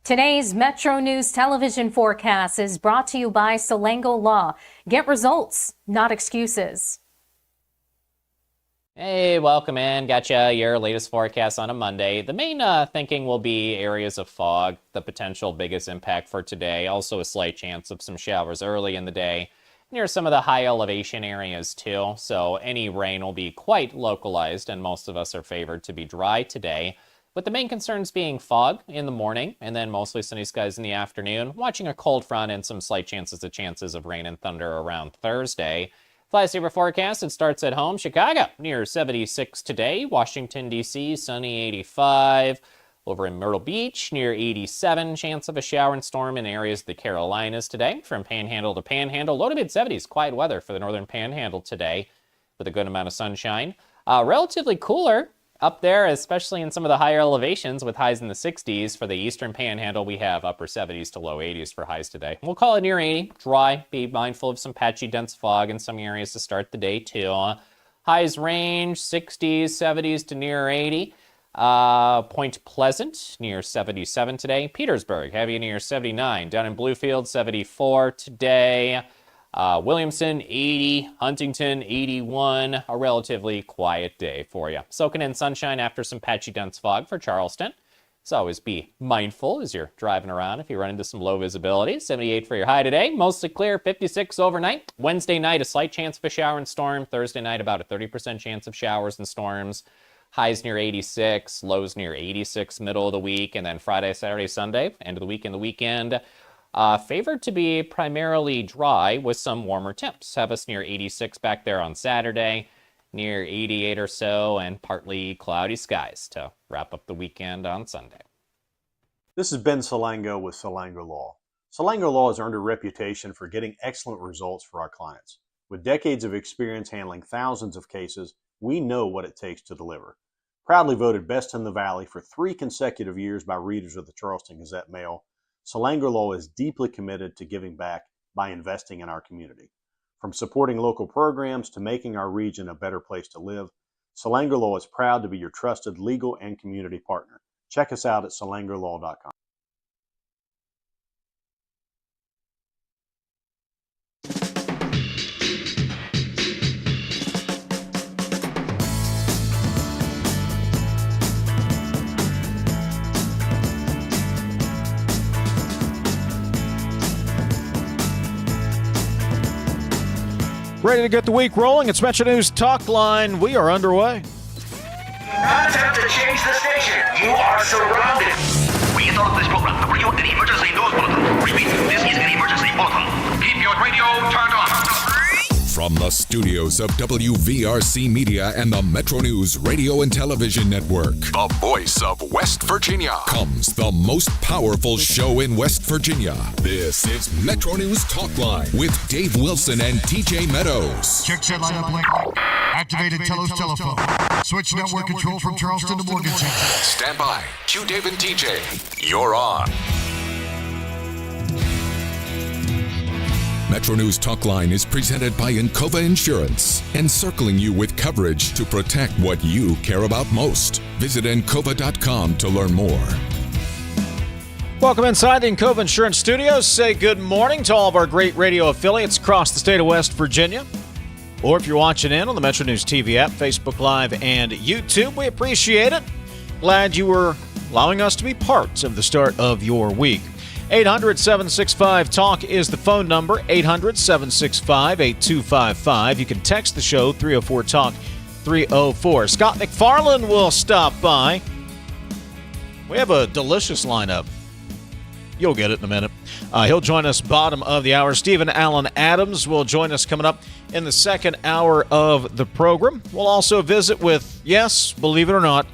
Today's Metro News television forecast is brought to you by Salango Law. Get results, not excuses. Hey, welcome in. Gotcha your latest forecast on a Monday. The main thinking will be areas of fog, the potential biggest impact for today. Also a slight chance of some showers early in the day near some of the high elevation areas too. So any rain will be quite localized, and most of us are favored to be dry today. With the main concerns being fog in the morning and then mostly sunny skies in the afternoon, watching a cold front and some slight chances of rain and thunder around Thursday. Fly-saver forecast, it starts at home. Chicago, near 76 today. Washington, D.C., sunny 85. Over in Myrtle Beach, near 87. Chance of a shower and storm in areas of the Carolinas today. From Panhandle to Panhandle, low to mid-70s. Quiet weather for the northern Panhandle today with a good amount of sunshine. Relatively cooler up there, especially in some of the higher elevations with highs in the 60s. For the eastern Panhandle, we have upper 70s to low 80s for highs today. We'll call it near 80. Dry. Be mindful of some patchy, dense fog in some areas to start the day, too. Highs range 60s, 70s to near 80. Point Pleasant, near 77 today. Petersburg, heavy near 79. Down in Bluefield, 74 today. Williamson, 80. Huntington, 81. A relatively quiet day for you. Soaking in sunshine after some patchy dense fog for Charleston. So always be mindful as you're driving around if you run into some low visibility. 78 for your high today. Mostly clear, 56 overnight. Wednesday night, a slight chance of a shower and storm. Thursday night, about a 30% chance of showers and storms. Highs near 86, lows near 86 middle of the week. And then Friday, Saturday, Sunday, end of the week and the weekend. Favored to be primarily dry with some warmer temps. Have us near 86 back there on Saturday, near 88 or so, and partly cloudy skies to wrap up the weekend on Sunday. This is Ben Salango with Salango Law. Salango Law has earned a reputation for getting excellent results for our clients. With decades of experience handling thousands of cases, we know what it takes to deliver. Proudly voted Best in the Valley for 3 consecutive years by readers of the Charleston Gazette-Mail, Salango Law is deeply committed to giving back by investing in our community. From supporting local programs to making our region a better place to live, Salango Law is proud to be your trusted legal and community partner. Check us out at salangolaw.com. Ready to get the week rolling? It's MetroNews Talkline. We are underway. Not attempt to change the station. You are surrounded. We interrupt this program to bring you an emergency news bulletin. Repeat, this is an emergency bulletin. Keep your radio turned on. From the studios of WVRC Media and the MetroNews Radio and Television Network, the voice of West Virginia, comes the most powerful show in West Virginia. This is MetroNews Talkline with Dave Wilson and TJ Meadows. Check set line up link. Activated Telos telephone. Switch network control from Charleston to Morgantown. Stand by. Q Dave and TJ. You're on. MetroNews Talkline is presented by Encova Insurance, encircling you with coverage to protect what you care about most. Visit Encova.com to learn more. Welcome inside the Encova Insurance Studios. Say good morning to all of our great radio affiliates across the state of West Virginia. Or if you're watching in on the MetroNews TV app, Facebook Live, and YouTube, we appreciate it. Glad you were allowing us to be part of the start of your week. 800-765-TALK is the phone number, 800-765-8255. You can text the show, 304-TALK-304. Scott MacFarlane will stop by. We have a delicious lineup. You'll get it in a minute. He'll join us bottom of the hour. Stephen Allen Adams will join us coming up in the second hour of the program. We'll also visit with, yes, believe it or not,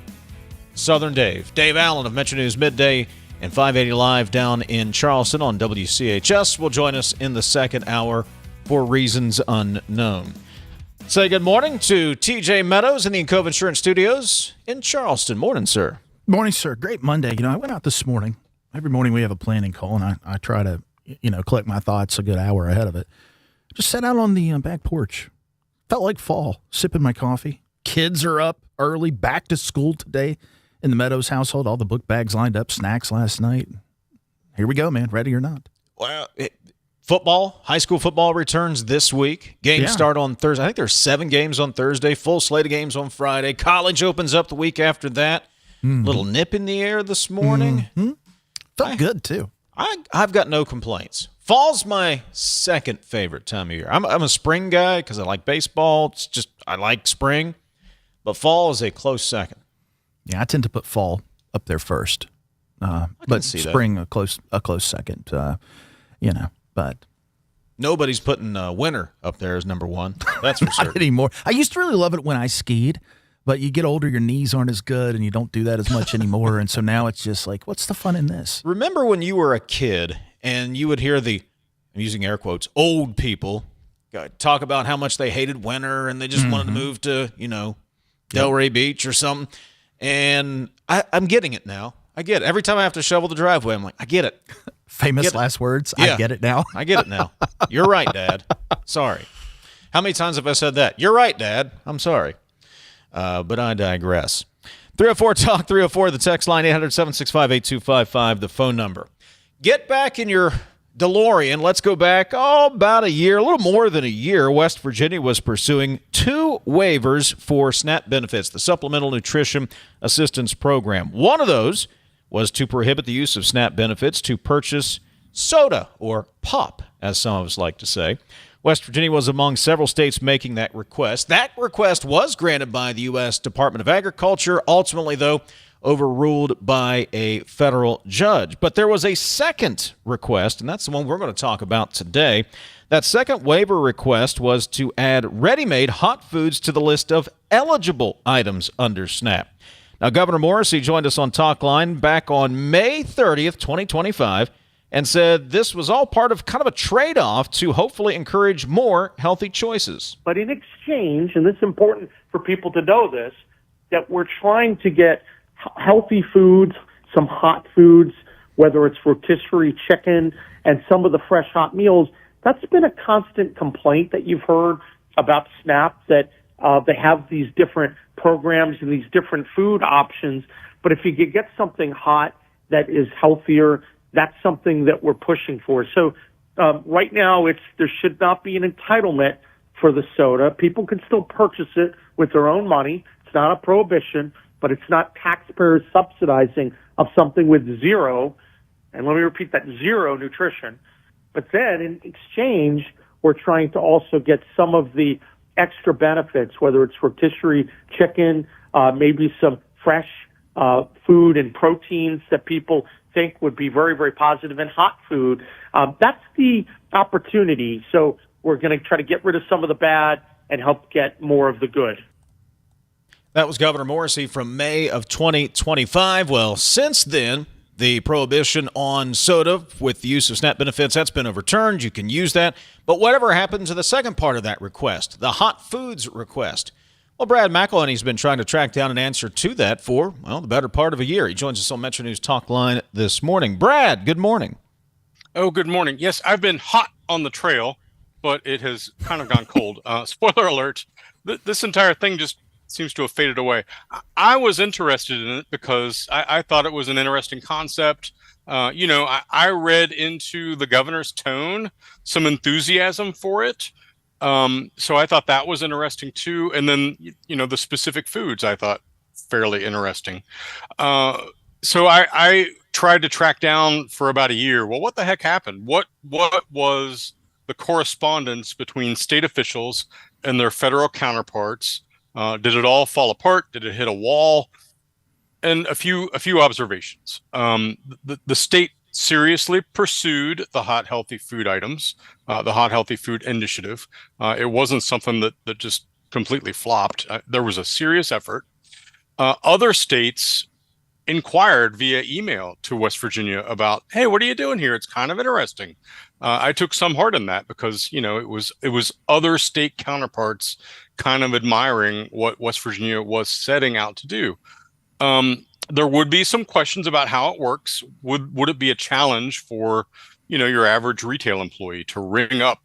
Southern Dave. Dave Allen of Metro News Midday and 580 Live down in Charleston on WCHS will join us in the second hour for reasons unknown. Say good morning to TJ Meadows in the Encova Insurance Studios in Charleston. Morning, sir. Morning, sir. Great Monday. I went out this morning. Every morning we have a planning call, and I try to, collect my thoughts a good hour ahead of it. Just sat out on the back porch. Felt like fall, sipping my coffee. Kids are up early, back to school today in the Meadows household. All the book bags lined up, snacks last night. here we go, man. Ready or not. Well, football, high school football returns this week. Games start on Thursday. I think there's 7 games on Thursday, full slate of games on Friday. College opens up the week after that. Little nip in the air this morning. Felt good, too. I've got no complaints. Fall's my second favorite time of year. I'm a spring guy because I like baseball. It's just I like spring. But fall is a close second. Yeah, I tend to put fall up there first. But spring a close second. But nobody's putting winter up there as number one. That's for certain. Not anymore. I used to really love it when I skied, but you get older, your knees aren't as good, and you don't do that as much anymore. And so now it's just like, what's the fun in this? Remember when you were a kid and you would hear I'm using air quotes, old people talk about how much they hated winter and they just wanted to move to, Delray Beach or something. And I'm getting it now. I get it. Every time I have to shovel the driveway, I'm like, I get it. Famous last words. Yeah. I get it now. I get it now. You're right, Dad. Sorry. How many times have I said that? You're right, Dad. I'm sorry. But I digress. 304-TALK, 304, the text line, 800-765-8255, the phone number. Get back in your DeLorean. Let's go back, about a year, a little more than a year. West Virginia was pursuing 2 waivers for SNAP benefits, the Supplemental Nutrition Assistance Program. One of those was to prohibit the use of SNAP benefits to purchase soda, or pop, as some of us like to say. West Virginia was among several states making that request. That request was granted by the U.S. Department of Agriculture, ultimately, though, overruled by a federal judge. But there was a second request, and that's the one we're going to talk about today. That second waiver request was to add ready-made hot foods to the list of eligible items under SNAP. Now, Governor Morrissey joined us on Talkline back on May 30th, 2025, and said this was all part of kind of a trade-off to hopefully encourage more healthy choices. But in exchange, and it's important for people to know this, that we're trying to get healthy foods, some hot foods, whether it's rotisserie chicken and some of the fresh hot meals. That's been a constant complaint that you've heard about SNAP, that they have these different programs and these different food options. But if you could get something hot that is healthier, that's something that we're pushing for. So right now, there should not be an entitlement for the soda. People can still purchase it with their own money. It's not a prohibition, but it's not taxpayers subsidizing of something with zero, and let me repeat that, zero nutrition. But then in exchange, we're trying to also get some of the extra benefits, whether it's rotisserie chicken, maybe some fresh food and proteins that people think would be very, very positive, and hot food. That's the opportunity. So we're going to try to get rid of some of the bad and help get more of the good. That was Governor Morrissey from May of 2025. Well, since then, the prohibition on soda with the use of SNAP benefits, that's been overturned. You can use that. But whatever happened to the second part of that request, the hot foods request? Well, Brad McElhinny's been trying to track down an answer to that for, the better part of a year. He joins us on MetroNews Talkline this morning. Brad, good morning. Oh, good morning. Yes, I've been hot on the trail, but it has kind of gone cold. Spoiler alert, this entire thing just seems to have faded away. I was interested in it because I thought it was an interesting concept. I read into the governor's tone some enthusiasm for it. So I thought that was interesting too. And then, the specific foods I thought fairly interesting. So I tried to track down for about a year. Well, what the heck happened? What was the correspondence between state officials and their federal counterparts? Did it all fall apart? Did it hit a wall? And a few observations. The state seriously pursued the hot healthy food items, the hot healthy food initiative. It wasn't something that just completely flopped. There was a serious effort. Other states inquired via email to West Virginia about, hey, what are you doing here? It's kind of interesting. I took some heart in that because, it was other state counterparts kind of admiring what West Virginia was setting out to do. There would be some questions about how it works. Would it be a challenge for, your average retail employee to ring up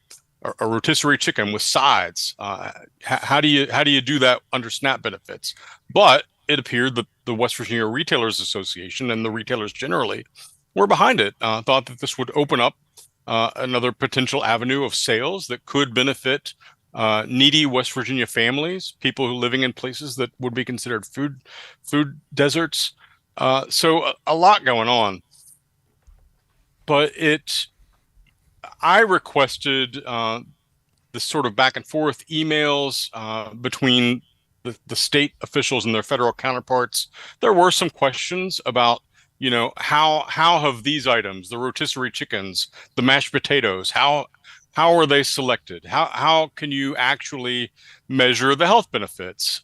a rotisserie chicken with sides? How do you do that under SNAP benefits? But it appeared that the West Virginia Retailers Association and the retailers generally were behind it, thought that this would open up another potential avenue of sales that could benefit needy West Virginia families, people who living in places that would be considered food deserts. So a lot going on. But I requested this sort of back and forth emails between the state officials and their federal counterparts. There were some questions about, how have these items, the rotisserie chickens, the mashed potatoes, how are they selected? How can you actually measure the health benefits?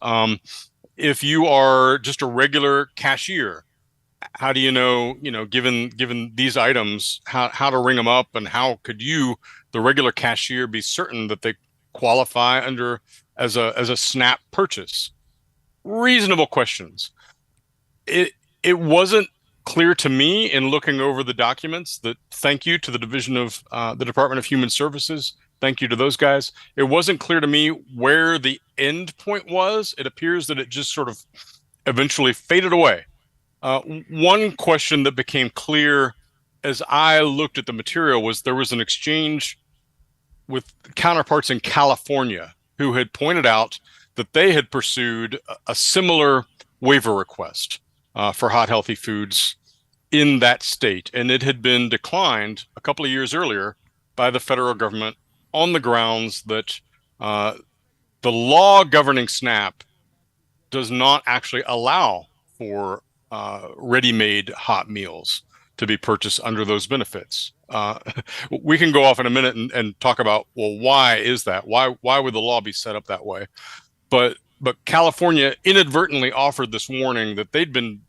If you are just a regular cashier, how do you know, given these items, how to ring them up, and how could you, the regular cashier, be certain that they qualify as a SNAP purchase? Reasonable questions. It wasn't clear to me in looking over the documents that, thank you to the division of the Department of Human Services. Thank you to those guys. It wasn't clear to me where the end point was. It appears that it just sort of eventually faded away. One question that became clear as I looked at the material was there was an exchange with counterparts in California who had pointed out that they had pursued a similar waiver request for hot, healthy foods in that state. And it had been declined a couple of years earlier by the federal government on the grounds that the law governing SNAP does not actually allow for ready-made hot meals to be purchased under those benefits. We can go off in a minute and talk about, well, why is that? Why would the law be set up that way? But California inadvertently offered this warning that they'd been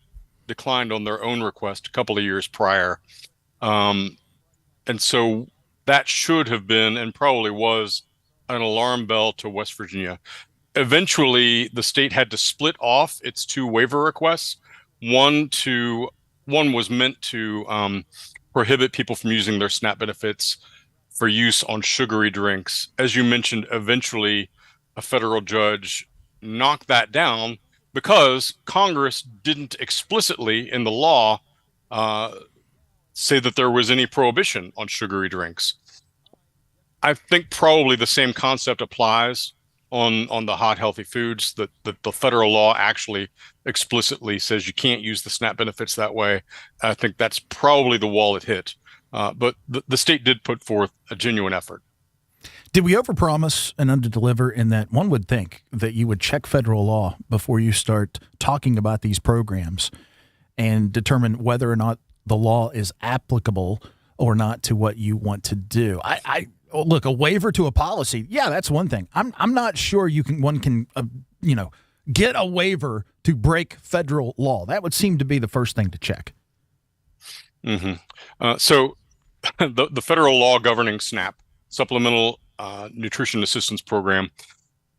declined on their own request a couple of years prior. And so that should have been, and probably was, an alarm bell to West Virginia. Eventually, the state had to split off its two waiver requests. One was meant to prohibit people from using their SNAP benefits for use on sugary drinks. As you mentioned, eventually a federal judge knocked that down because Congress didn't explicitly in the law say that there was any prohibition on sugary drinks. I think probably the same concept applies on the hot, healthy foods, that the federal law actually explicitly says you can't use the SNAP benefits that way. I think that's probably the wall it hit. But the state did put forth a genuine effort. Did we overpromise and underdeliver in that one would think that you would check federal law before you start talking about these programs and determine whether or not the law is applicable or not to what you want to do? Look, a waiver to a policy, yeah, that's one thing. I'm not sure one can get a waiver to break federal law. That would seem to be the first thing to check. Mm-hmm. So the federal law governing SNAP, Supplemental Nutrition Assistance Program,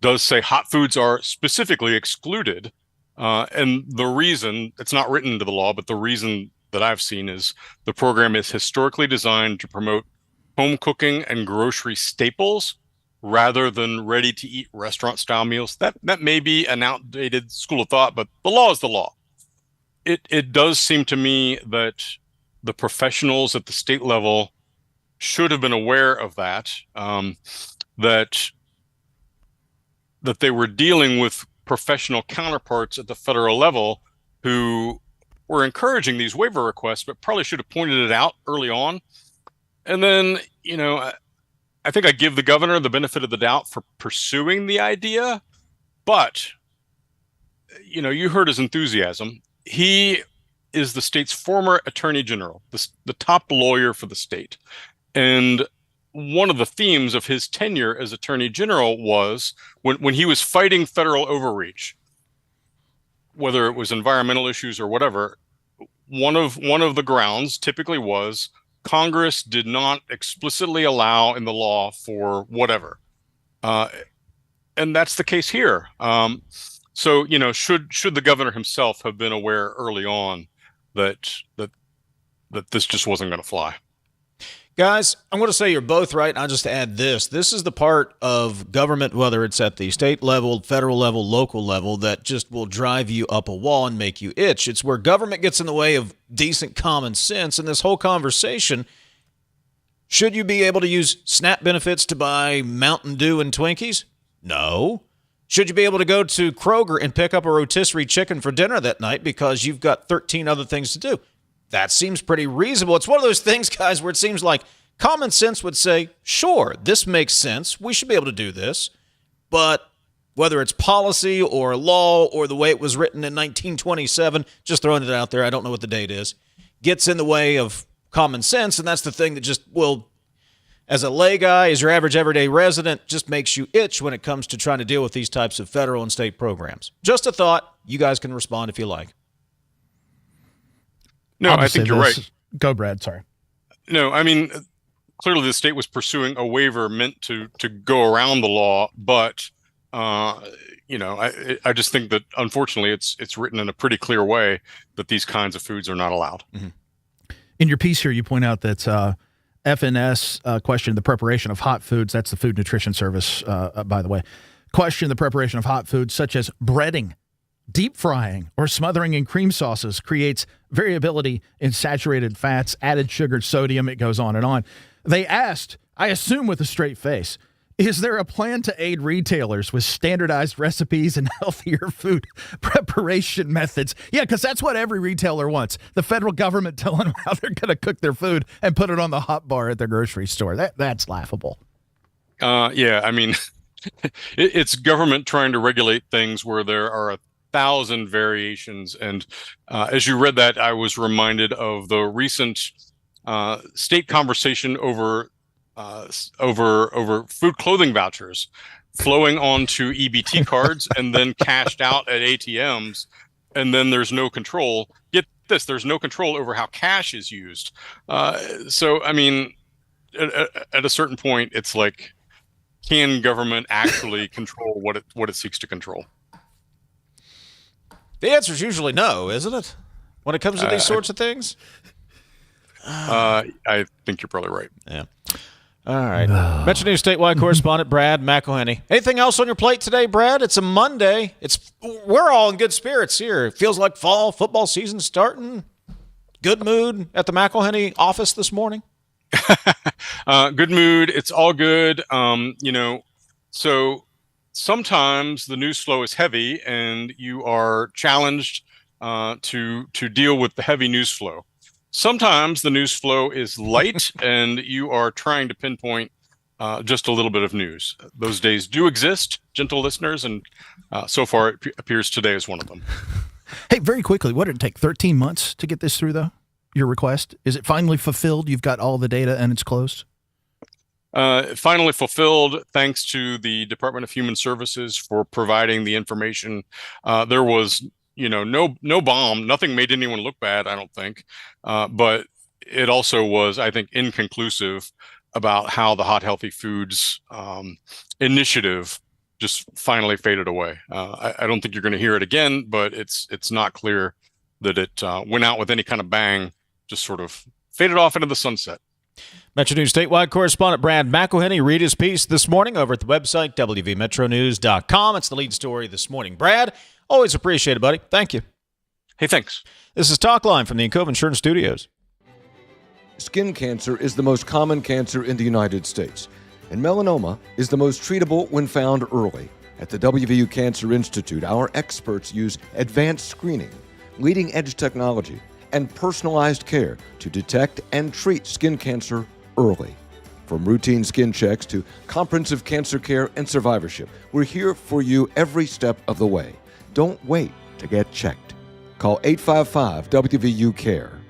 does say hot foods are specifically excluded. And the reason, it's not written into the law, but the reason that I've seen is the program is historically designed to promote home cooking and grocery staples rather than ready-to-eat restaurant-style meals. That may be an outdated school of thought, but the law is the law. It does seem to me that the professionals at the state level should have been aware of that, that they were dealing with professional counterparts at the federal level who were encouraging these waiver requests, but probably should have pointed it out early on. And then, I think I give the governor the benefit of the doubt for pursuing the idea, but, you heard his enthusiasm. He is the state's former attorney general, the top lawyer for the state. And one of the themes of his tenure as attorney general was when he was fighting federal overreach, whether it was environmental issues or whatever, one of the grounds typically was Congress did not explicitly allow in the law for whatever. And that's the case here. So, should the governor himself have been aware early on that this just wasn't going to fly? Guys, I'm going to say you're both right, and I'll just add this. This is the part of government, whether it's at the state level, federal level, local level, that just will drive you up a wall and make you itch. It's where government gets in the way of decent common sense. And this whole conversation, should you be able to use SNAP benefits to buy Mountain Dew and Twinkies? No. Should you be able to go to Kroger and pick up a rotisserie chicken for dinner that night because you've got 13 other things to do? That seems pretty reasonable. It's one of those things, guys, where it seems like common sense would say, sure, this makes sense. We should be able to do this. But whether it's policy or law or the way it was written in 1927, just throwing it out there, I don't know what the date is, gets in the way of common sense. And that's the thing that just will, as a lay guy, as your average everyday resident, just makes you itch when it comes to trying to deal with these types of federal and state programs. Just a thought. You guys can respond if you like. No, I think you're right. Go, Brad. Sorry. No, I mean, clearly the state was pursuing a waiver meant to go around the law, but I just think that unfortunately it's written in a pretty clear way that these kinds of foods are not allowed. Mm-hmm. In your piece here, you point out that FNS questioned the preparation of hot foods. That's the Food Nutrition Service, by the way. Questioned the preparation of hot foods such as breading. Deep frying or smothering in cream sauces creates variability in saturated fats, added sugar, sodium. It goes on and on. They asked, I assume with a straight face, is there a plan to aid retailers with standardized recipes and healthier food preparation methods? Yeah, because that's what every retailer wants. The federal government telling them how they're going to cook their food and put it on the hot bar at their grocery store. That's laughable. Yeah, I mean, it's government trying to regulate things where there are 1,000 variations. And as you read that, I was reminded of the recent state conversation over food clothing vouchers flowing onto EBT cards and then cashed out at ATMs. And then there's no control. Get this, there's no control over how cash is used. So, I mean, at a certain point, it's like, can government actually control what it seeks to control? The answer is usually no, isn't it? When it comes to these sorts of things? I think you're probably right. Yeah. All right. MetroNews statewide correspondent Brad McElhinny. Anything else on your plate today, Brad? It's a Monday. We're all in good spirits here. It feels like fall football season starting. Good mood at the McElhinny office this morning. Good mood. It's all good. So sometimes the news flow is heavy and you are challenged to deal with the heavy news flow. Sometimes the news flow is light and you are trying to pinpoint just a little bit of news. Those days do exist, gentle listeners, and so far it appears today is one of them. Hey, very quickly, what did it take? 13 months to get this through, though? Your request? Is it finally fulfilled? You've got all the data and it's closed? Finally fulfilled, thanks to the Department of Human Services for providing the information. There was, no bomb. Nothing made anyone look bad, I don't think. But it also was, I think, inconclusive about how the Hot Healthy Foods initiative just finally faded away. I don't think you're going to hear it again, but it's not clear that it went out with any kind of bang, just sort of faded off into the sunset. MetroNews statewide correspondent Brad McElhinny read his piece this morning over at the website wvmetronews.com. It's the lead story this morning. Brad, always appreciate it, buddy. Thank you. Hey, thanks. This is Talkline from the Encove Insurance Studios. Skin cancer is the most common cancer in the United States, and melanoma is the most treatable when found early. At the WVU Cancer Institute, our experts use advanced screening, leading-edge technology, and personalized care to detect and treat skin cancer early. From routine skin checks to comprehensive cancer care and survivorship, we're here for you every step of the way. Don't wait to get checked. Call 855-WVU-CARE.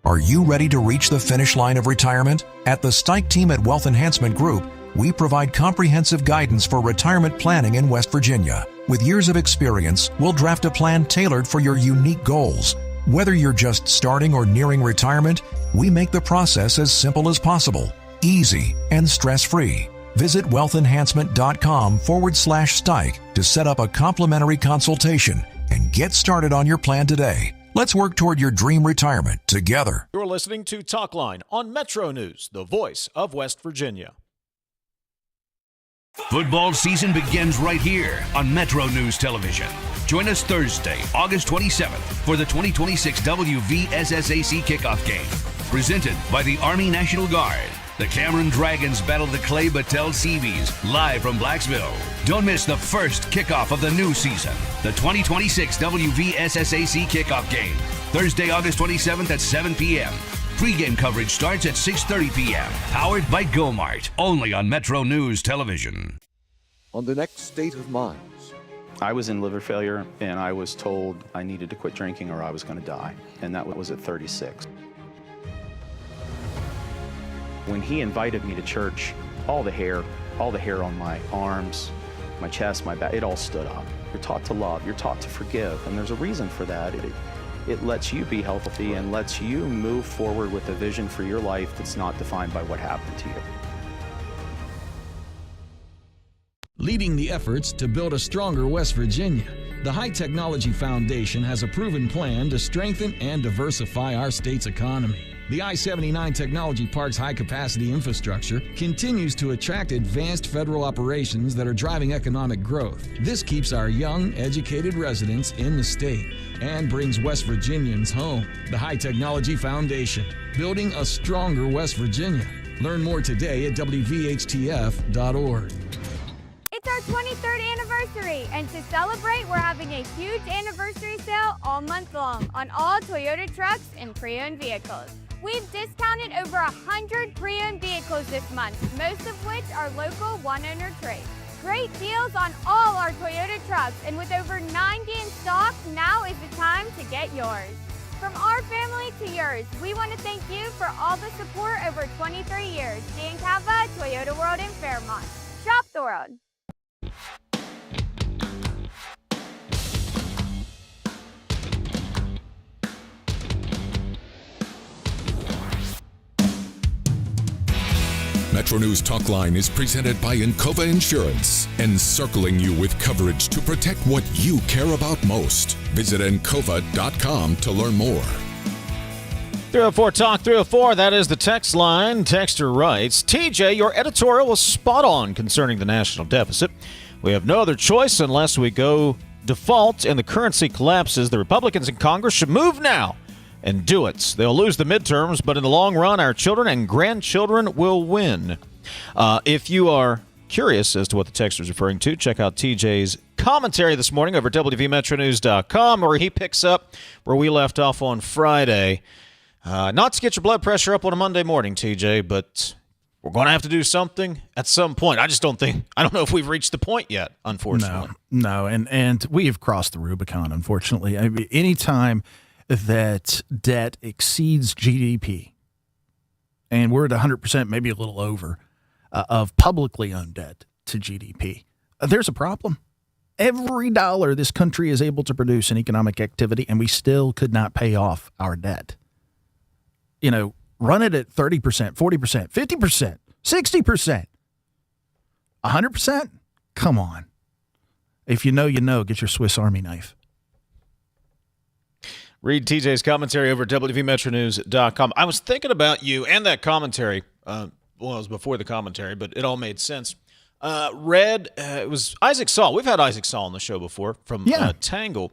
Are you ready to reach the finish line of retirement? At the Stike team at Wealth Enhancement Group, we provide comprehensive guidance for retirement planning in West Virginia. With years of experience, we'll draft a plan tailored for your unique goals. Whether you're just starting or nearing retirement, we make the process as simple as possible, easy, and stress-free. Visit wealthenhancement.com/Stike to set up a complimentary consultation and get started on your plan today. Let's work toward your dream retirement together. You're listening to Talkline on Metro News, the voice of West Virginia. Football season begins right here on Metro News Television. Join us Thursday, August 27th for the 2026 WVSSAC kickoff game. Presented by the Army National Guard. The Cameron Dragons battle the Clay Battelle Seabees live from Blacksville. Don't miss the first kickoff of the new season, the 2026 WVSSAC kickoff game. Thursday, August 27th at 7 p.m. Pre-game coverage starts at 6:30 p.m. Powered by GoMart, only on Metro News Television. On the next State of Minds. I was in liver failure, and I was told I needed to quit drinking or I was going to die, and that was at 36. When he invited me to church, all the hair on my arms, my chest, my back, it all stood up. You're taught to love, you're taught to forgive, and there's a reason for that. It lets you be healthy and lets you move forward with a vision for your life that's not defined by what happened to you. Leading the efforts to build a stronger West Virginia, the High Technology Foundation has a proven plan to strengthen and diversify our state's economy. The I-79 Technology Park's high-capacity infrastructure continues to attract advanced federal operations that are driving economic growth. This keeps our young, educated residents in the state and brings West Virginians home. The High Technology Foundation, building a stronger West Virginia. Learn more today at WVHTF.org. It's our 23rd anniversary, and to celebrate, we're having a huge anniversary sale all month long on all Toyota trucks and pre-owned vehicles. We've discounted over 100 pre-owned vehicles this month, most of which are local one-owner trades. Great deals on all our Toyota trucks, and with over 90 in stock, now is the time to get yours. From our family to yours, we want to thank you for all the support over 23 years. Dan Cava, Toyota World in Fairmont. Shop the world. Metro News Talkline is presented by Encova Insurance, encircling you with coverage to protect what you care about most. Visit Encova.com to learn more. 304 Talk 304, that is the text line. Texter writes, TJ, your editorial was spot on concerning the national deficit. We have no other choice unless we go default and the currency collapses. The Republicans in Congress should move now and do it. They'll lose the midterms, but in the long run, our children and grandchildren will win. If you are curious as to what the texter is referring to, check out TJ's commentary this morning over at WVMetroNews.com, where he picks up where we left off on Friday. Not to get your blood pressure up on a Monday morning, TJ, but we're going to have to do something at some point. I don't know if we've reached the point yet, unfortunately. No, and we have crossed the Rubicon, unfortunately. I mean, anytime that debt exceeds GDP, and we're at 100%, maybe a little over, of publicly owned debt to GDP, there's a problem. Every dollar this country is able to produce in economic activity, and we still could not pay off our debt. You know, run it at 30%, 40%, 50%, 60%, 100%? Come on. If you know, you know. Get your Swiss Army knife. Read TJ's commentary over at WVMetroNews.com. I was thinking about you and that commentary. Well, it was before the commentary, but it all made sense. It was Isaac Saul. We've had Isaac Saul on the show before from Tangle.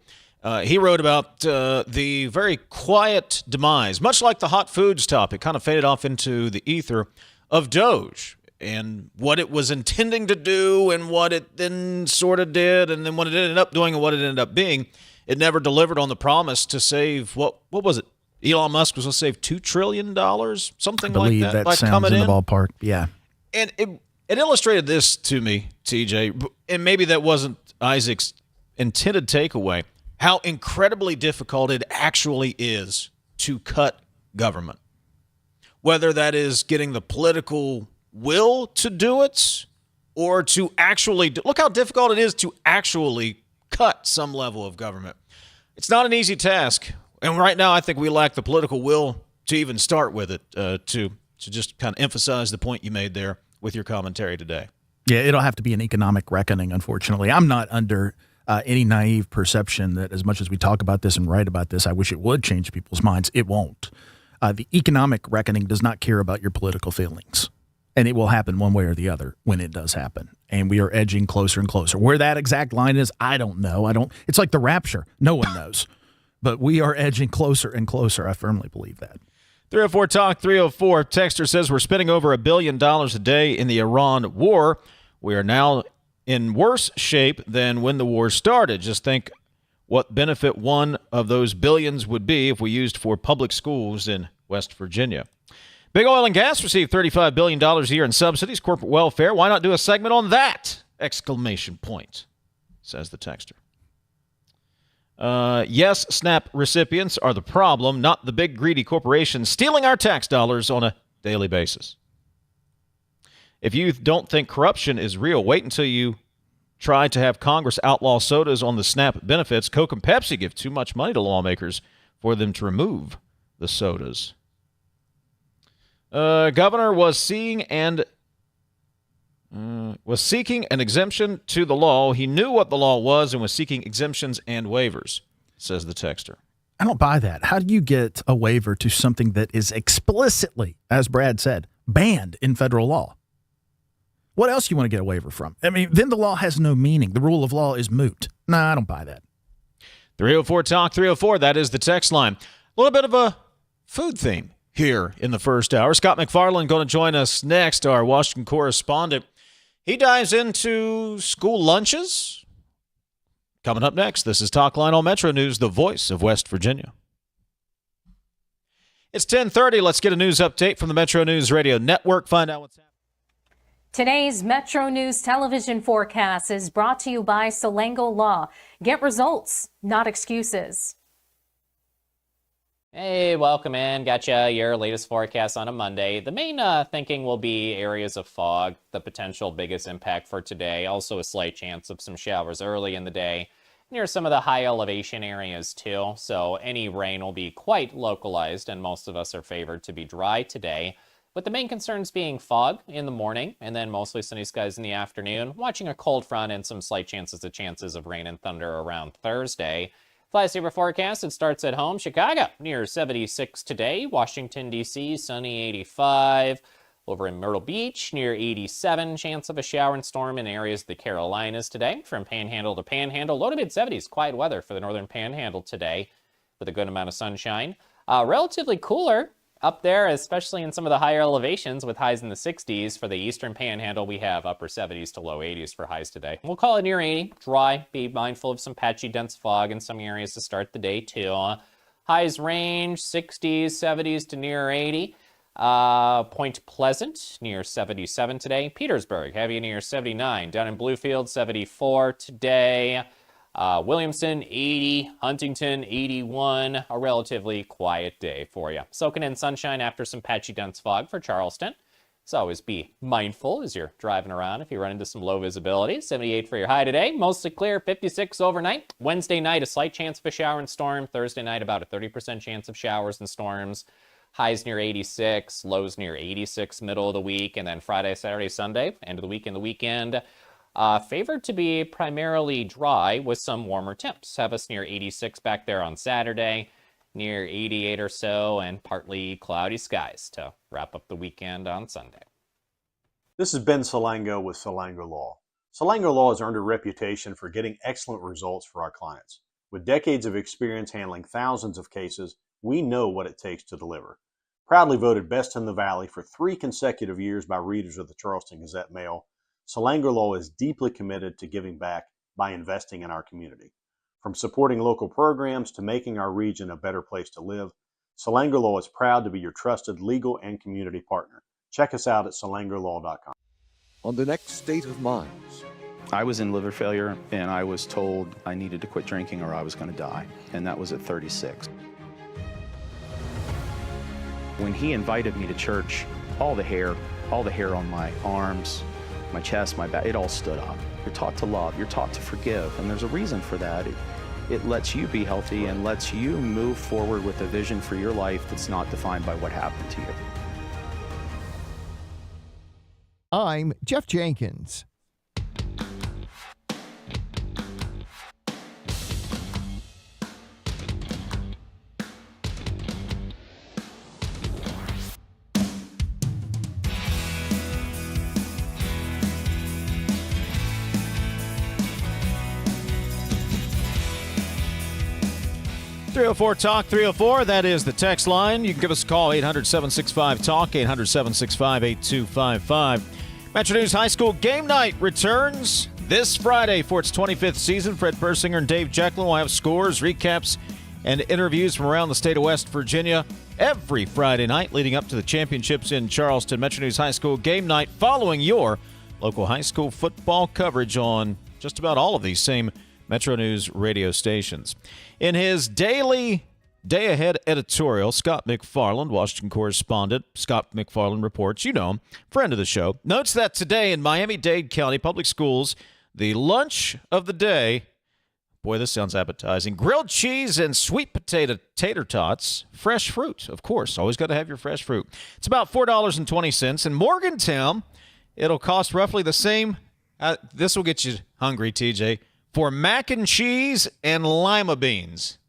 He wrote about the very quiet demise, much like the hot foods topic, kind of faded off into the ether, of Doge and what it was intending to do and what it then sort of did, and then what it ended up doing and what it ended up being. It never delivered on the promise to save, what was it? Elon Musk was going to save $2 trillion, something like that. I believe that sounds in the ballpark, yeah. And it illustrated this to me, TJ, and maybe that wasn't Isaac's intended takeaway, how incredibly difficult it actually is to cut government. Whether that is getting the political will to do it or to actually look how difficult it is to actually cut some level of government. It's not an easy task. And right now I think we lack the political will to even start with it, to just kind of emphasize the point you made there with your commentary today. Yeah, it'll have to be an economic reckoning, unfortunately. I'm not under any naive perception that as much as we talk about this and write about this, I wish it would change people's minds. It won't. The economic reckoning does not care about your political feelings, and it will happen one way or the other when it does happen. And we are edging closer and closer. Where that exact line is, I don't know. It's like the rapture. No one knows. But we are edging closer and closer. I firmly believe that. 304 Talk 304. Texter says we're spending over $1 billion a day in the Iran war. We are now in worse shape than when the war started. Just think what benefit one of those billions would be if we used for public schools in West Virginia. Big Oil and Gas received $35 billion a year in subsidies, corporate welfare. Why not do a segment on that? Exclamation point, says the texter. Yes, SNAP recipients are the problem, not the big greedy corporations stealing our tax dollars on a daily basis. If you don't think corruption is real, wait until you try to have Congress outlaw sodas on the SNAP benefits. Coke and Pepsi give too much money to lawmakers for them to remove the sodas. Governor was seeking an exemption to the law. He knew what the law was and was seeking exemptions and waivers, says the texter. I don't buy that. How do you get a waiver to something that is explicitly, as Brad said, banned in federal law? What else do you want to get a waiver from? I mean, then the law has no meaning. The rule of law is moot. Nah, I don't buy that. 304 Talk 304, that is the text line. A little bit of a food theme here in the first hour. Scott MacFarlane going to join us next, our Washington correspondent. He dives into school lunches. Coming up next, this is Talkline on Metro News, the voice of West Virginia. It's 10:30. Let's get a news update from the Metro News Radio Network. Find out what's happening. Today's Metro News television forecast is brought to you by Salango Law. Get results, not excuses. Hey, welcome in. Gotcha your latest forecast on a Monday. The main thinking will be areas of fog, the potential biggest impact for today. Also a slight chance of some showers early in the day near some of the high elevation areas too. So any rain will be quite localized, and most of us are favored to be dry today, with the main concerns being fog in the morning and then mostly sunny skies in the afternoon. Watching a cold front and some slight chances of rain and thunder around Thursday. Fly saver forecast, it starts at home. Chicago, near 76 today. Washington, D.C., sunny 85. Over in Myrtle Beach, near 87. Chance of a shower and storm in areas of the Carolinas today. From Panhandle to Panhandle, low to mid-70s. Quiet weather for the northern Panhandle today with a good amount of sunshine. Relatively cooler up there, especially in some of the higher elevations with highs in the 60s. For the eastern Panhandle, we have upper 70s to low 80s for highs today. We'll call it near 80. Dry. Be mindful of some patchy, dense fog in some areas to start the day, too. Highs range 60s, 70s to near 80. Point Pleasant, near 77 today. Petersburg, heavy near 79. Down in Bluefield, 74 today. Williamson, 80. Huntington, 81. A relatively quiet day for you. Soaking in sunshine after some patchy dense fog for Charleston. So always be mindful as you're driving around if you run into some low visibility. 78 for your high today. Mostly clear, 56 overnight. Wednesday night, a slight chance of a shower and storm. Thursday night, about a 30% chance of showers and storms. Highs near 86, lows near 86 middle of the week. And then Friday, Saturday, Sunday, end of the week and the weekend. Favored to be primarily dry with some warmer temps. Have us near 86 back there on Saturday, near 88 or so, and partly cloudy skies to wrap up the weekend on Sunday. This is Ben Salango with Salango Law. Salango Law has earned a reputation for getting excellent results for our clients. With decades of experience handling thousands of cases, we know what it takes to deliver. Proudly voted Best in the Valley for 3 consecutive years by readers of the Charleston Gazette-Mail, Salango Law is deeply committed to giving back by investing in our community. From supporting local programs to making our region a better place to live, Salango Law is proud to be your trusted legal and community partner. Check us out at salangolaw.com. On the next State of Minds. I was in liver failure, and I was told I needed to quit drinking or I was going to die, and that was at 36. When he invited me to church, all the hair on my arms, my chest, my back, it all stood up. You're taught to love, you're taught to forgive, and there's a reason for that. It lets you be healthy and lets you move forward with a vision for your life that's not defined by what happened to you. I'm Jeff Jenkins. 304 Talk 304. That is the text line. You can give us a call, 800-765-TALK, 800-765-8255. Metro News High School Game Night returns this Friday for its 25th season. Fred Persinger and Dave Jecklin will have scores, recaps, and interviews from around the state of West Virginia every Friday night leading up to the championships in Charleston. Metro News High School Game Night following your local high school football coverage on just about all of these same Metro News radio stations. In his daily day-ahead editorial, Scott McFarlane, Washington correspondent, Scott McFarlane reports, you know him, friend of the show, notes that today in Miami-Dade County Public Schools, the lunch of the day, boy, this sounds appetizing, grilled cheese and sweet potato tater tots, fresh fruit, of course, always got to have your fresh fruit. It's about $4.20. In Morgantown, it'll cost roughly the same, this will get you hungry, TJ, for mac and cheese and lima beans.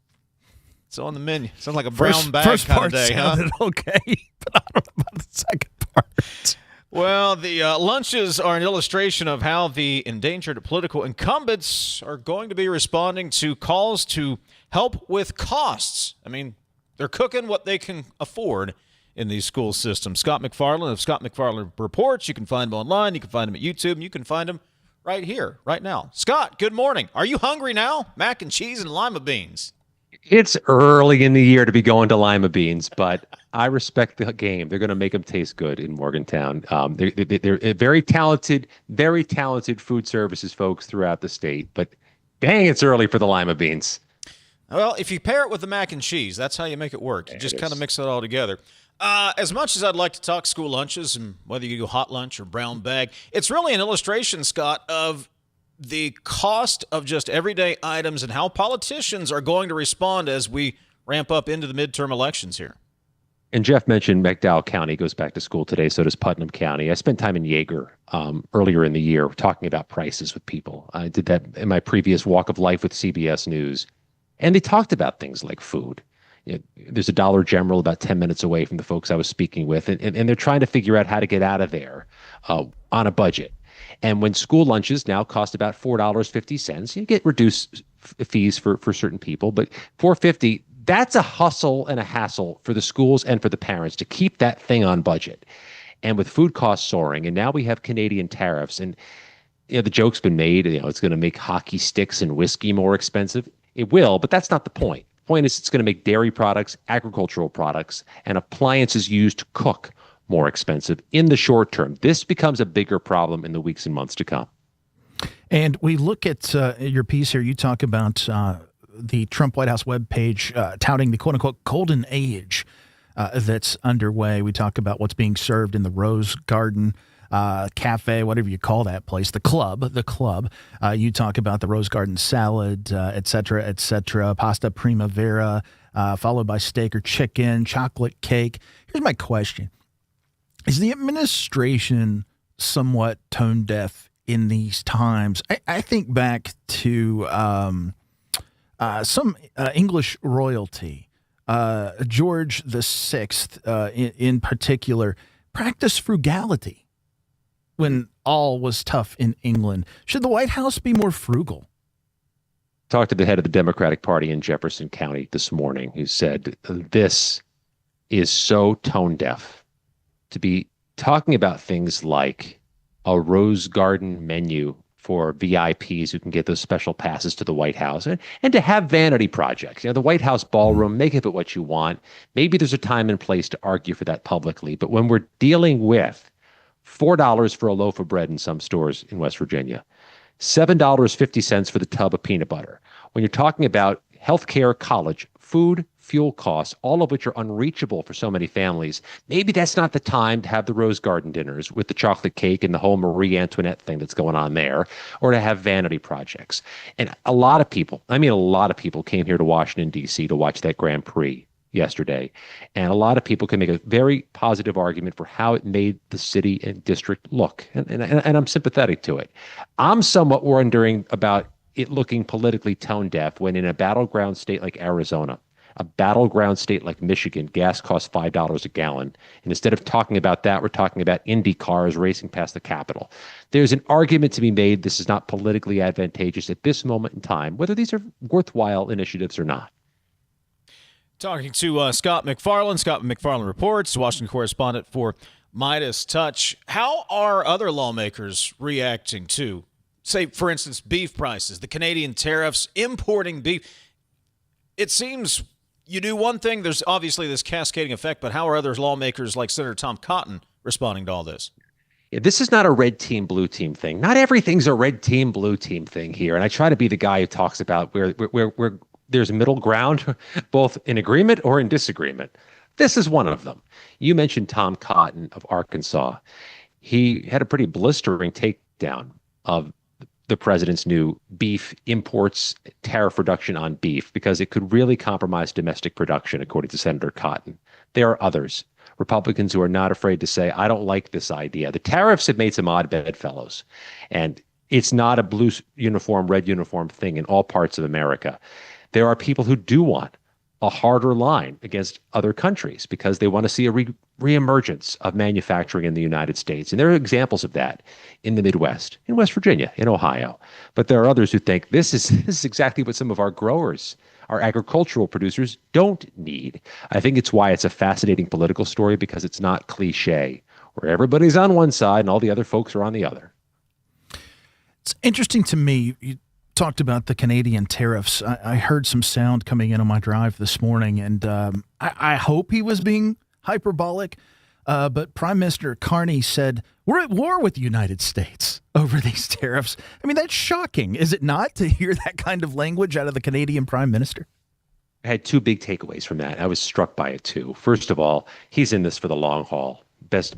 It's on the menu. Sounds like a brown bag kind of day, huh? Okay, but I don't know about the second part. Well, the lunches are an illustration of how the endangered political incumbents are going to be responding to calls to help with costs. I mean, they're cooking what they can afford in these school systems. Scott McFarlane of Scott McFarlane Reports. You can find him online. You can find him at YouTube. And you can find him right here, right now. Scott, good morning. Are you hungry now? Mac and cheese and lima beans. It's early in the year to be going to lima beans, but I respect the game. They're going to make them taste good in Morgantown. They're very talented food services folks throughout the state, but dang, it's early for the lima beans. Well, if you pair it with the mac and cheese, that's how you make it work. You just kind of mix it all together. As much as I'd like to talk school lunches and whether you go hot lunch or brown bag, it's really an illustration, Scott, of the cost of just everyday items and how politicians are going to respond as we ramp up into the midterm elections here. And Jeff mentioned McDowell County goes back to school today. So does Putnam County. I spent time in Yeager earlier in the year talking about prices with people. I did that in my previous walk of life with CBS News. And they talked about things like food. There's a Dollar General about 10 minutes away from the folks I was speaking with. And they're trying to figure out how to get out of there on a budget. And when school lunches now cost about $4.50, you get reduced fees for certain people, but $4.50, that's a hustle and a hassle for the schools and for the parents to keep that thing on budget. And with food costs soaring, and now we have Canadian tariffs, and the joke's been made, it's going to make hockey sticks and whiskey more expensive. It will, but that's not the point. The point is it's going to make dairy products, agricultural products, and appliances used to cook more expensive in the short term. This becomes a bigger problem in the weeks and months to come. And we look at your piece here. You talk about the Trump White House webpage touting the quote-unquote golden age that's underway. We talk about what's being served in the Rose Garden cafe, whatever you call that place, the club. You talk about the Rose Garden salad, et cetera, pasta primavera, followed by steak or chicken, chocolate cake. Here's my question. Is the administration somewhat tone deaf in these times? I think back to some English royalty, George VI in particular, practiced frugality when all was tough in England. Should the White House be more frugal? Talked to the head of the Democratic Party in Jefferson County this morning, who said this is so tone deaf to be talking about things like a Rose Garden menu for VIPs who can get those special passes to the White House, and to have vanity projects. The White House ballroom, make of it what you want. Maybe there's a time and place to argue for that publicly, but when we're dealing with $4 for a loaf of bread in some stores in West Virginia, $7.50 for the tub of peanut butter, when you're talking about healthcare, college, food, fuel costs, all of which are unreachable for so many families, maybe that's not the time to have the Rose Garden dinners with the chocolate cake and the whole Marie Antoinette thing that's going on there, or to have vanity projects. And a lot of people came here to Washington, D.C. to watch that Grand Prix yesterday. And a lot of people can make a very positive argument for how it made the city and district look. And I'm sympathetic to it. I'm somewhat wondering about it looking politically tone deaf when in a battleground state like Arizona, a battleground state like Michigan, gas costs $5 a gallon. And instead of talking about that, we're talking about Indy cars racing past the Capitol. There's an argument to be made this is not politically advantageous at this moment in time, whether these are worthwhile initiatives or not. Talking to Scott MacFarlane. Scott MacFarlane reports, Washington correspondent for Midas Touch. How are other lawmakers reacting to, say, for instance, beef prices, the Canadian tariffs, importing beef? It seems you do one thing, there's obviously this cascading effect, but how are other lawmakers like Senator Tom Cotton responding to all this? Yeah, this is not a red team, blue team thing. Not everything's a red team, blue team thing here. And I try to be the guy who talks about where there's middle ground, both in agreement or in disagreement. This is one of them. You mentioned Tom Cotton of Arkansas. He had a pretty blistering takedown of the president's new beef imports tariff reduction on beef because it could really compromise domestic production, according to Senator Cotton. There are others, Republicans, who are not afraid to say, I don't like this idea. The tariffs have made some odd bedfellows, and it's not a blue uniform, red uniform thing in all parts of America. There are people who do want a harder line against other countries because they want to see a reemergence of manufacturing in the United States. And there are examples of that in the Midwest, in West Virginia, in Ohio. But there are others who think this is exactly what some of our growers, our agricultural producers, don't need. I think it's why it's a fascinating political story, because it's not cliche, where everybody's on one side and all the other folks are on the other. It's interesting to me. You talked about the Canadian tariffs. I heard some sound coming in on my drive this morning, and I hope he was being hyperbolic, but Prime Minister Carney said, we're at war with the United States over these tariffs. I mean, that's shocking, is it not, to hear that kind of language out of the Canadian Prime Minister? I had two big takeaways from that. I was struck by it, too. First of all, he's in this for the long haul.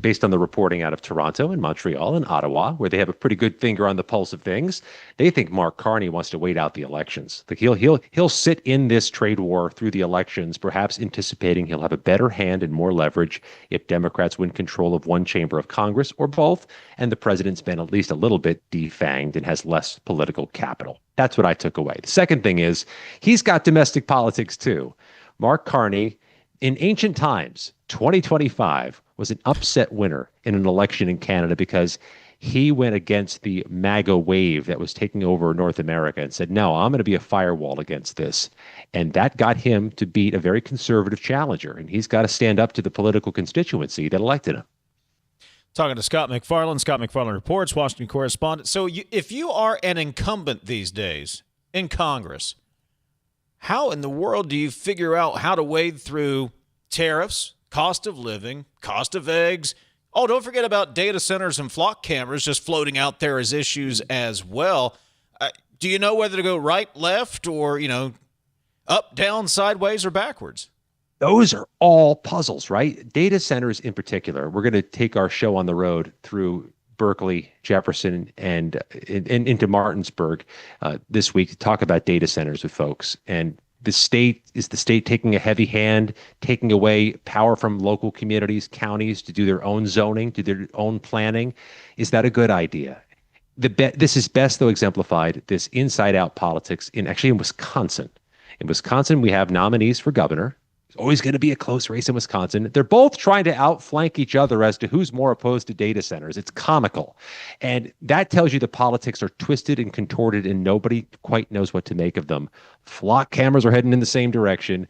Based on the reporting out of Toronto and Montreal and Ottawa, where they have a pretty good finger on the pulse of things, they think Mark Carney wants to wait out the elections. Like he'll sit in this trade war through the elections, perhaps anticipating he'll have a better hand and more leverage if Democrats win control of one chamber of Congress or both, and the president's been at least a little bit defanged and has less political capital. That's what I took away. The second thing is he's got domestic politics too. Mark Carney, in ancient times, 2025 was an upset winner in an election in Canada because he went against the MAGA wave that was taking over North America and said, no, I'm going to be a firewall against this. And that got him to beat a very conservative challenger. And he's got to stand up to the political constituency that elected him. Talking to Scott MacFarlane. Scott MacFarlane reports, Washington correspondent. So if you are an incumbent these days in Congress, how in the world do you figure out how to wade through tariffs, cost of living, cost of eggs? Oh, don't forget about data centers and flock cameras just floating out there as issues as well. Do you know whether to go right, left, or, up, down, sideways, or backwards? Those are all puzzles, right? Data centers in particular. We're going to take our show on the road through Berkeley, Jefferson, and into Martinsburg this week to talk about data centers with folks. And the state taking a heavy hand, taking away power from local communities, counties to do their own zoning, do their own planning. Is that a good idea? This is best, though, exemplified, this inside-out politics in Wisconsin. In Wisconsin, we have nominees for governor. There's always going to be a close race in Wisconsin. They're both trying to outflank each other as to who's more opposed to data centers. It's comical. And that tells you the politics are twisted and contorted and nobody quite knows what to make of them. Flock cameras are heading in the same direction.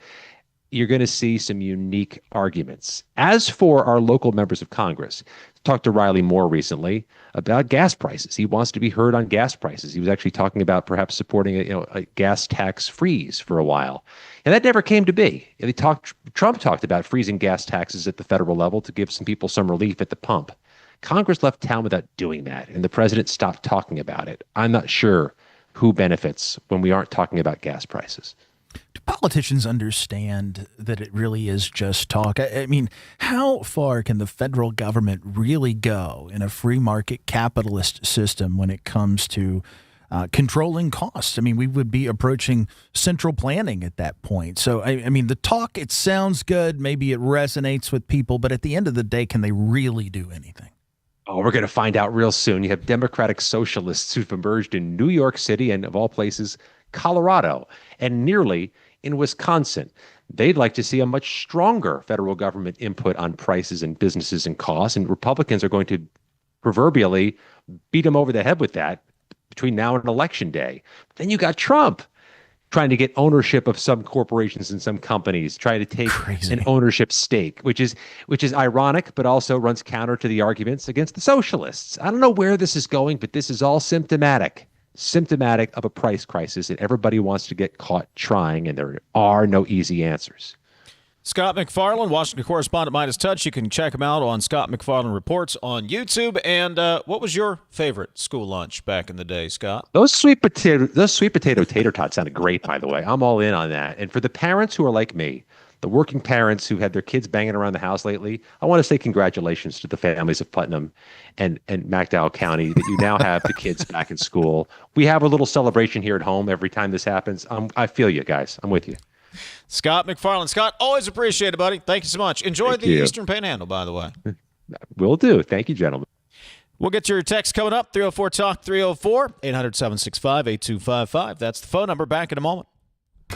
You're going to see some unique arguments. As for our local members of Congress, talked to Riley Moore recently about gas prices. He wants to be heard on gas prices. He was actually talking about perhaps supporting a gas tax freeze for a while. And that never came to be. Trump talked about freezing gas taxes at the federal level to give some people some relief at the pump. Congress left town without doing that, and the president stopped talking about it. I'm not sure who benefits when we aren't talking about gas prices. Do politicians understand that it really is just talk? I mean, how far can the federal government really go in a free market capitalist system when it comes to controlling costs? I mean, we would be approaching central planning at that point. So, I mean, the talk, it sounds good. Maybe it resonates with people. But at the end of the day, can they really do anything? Oh, we're going to find out real soon. You have Democratic socialists who've emerged in New York City and, of all places, Colorado, and nearly in Wisconsin. They'd like to see a much stronger federal government input on prices and businesses and costs, and Republicans are going to proverbially beat them over the head with that between now and Election Day. Then you got Trump. trying to get ownership of some corporations and some companies, trying to take an ownership stake, which is ironic, but also runs counter to the arguments against the socialists. I don't know where this is going, but this is all symptomatic of a price crisis, and everybody wants to get caught trying, and there are no easy answers. Scott MacFarlane, Washington Correspondent Midas Touch. You can check him out on Scott MacFarlane Reports on YouTube. And what was your favorite school lunch back in the day, Scott? Those sweet potato tater tots sounded great, by the way. I'm all in on that. And for the parents who are like me, the working parents who had their kids banging around the house lately, I want to say congratulations to the families of Putnam and McDowell County that you now have the kids back in school. We have a little celebration here at home every time this happens. I feel you guys. I'm with you. Scott MacFarlane. Scott, always appreciate it, buddy. Thank you so much. Enjoy the Eastern Panhandle, by the way. Will do. Thank you, gentlemen. We'll get your text coming up, 304-TALK, 304-800-765-8255. That's the phone number. Back in a moment.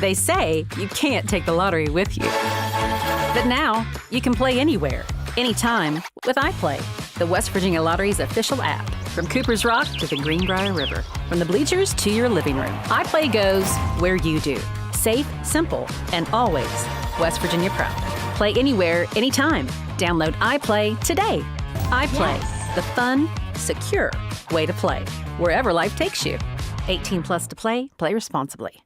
They say you can't take the lottery with you. But now you can play anywhere, anytime with iPlay, the West Virginia Lottery's official app. From Cooper's Rock to the Greenbrier River, from the bleachers to your living room, iPlay goes where you do. Safe, simple, and always West Virginia proud. Play anywhere, anytime. Download iPlay today. iPlay, the fun, secure way to play. Wherever life takes you. 18 plus to play. Play responsibly.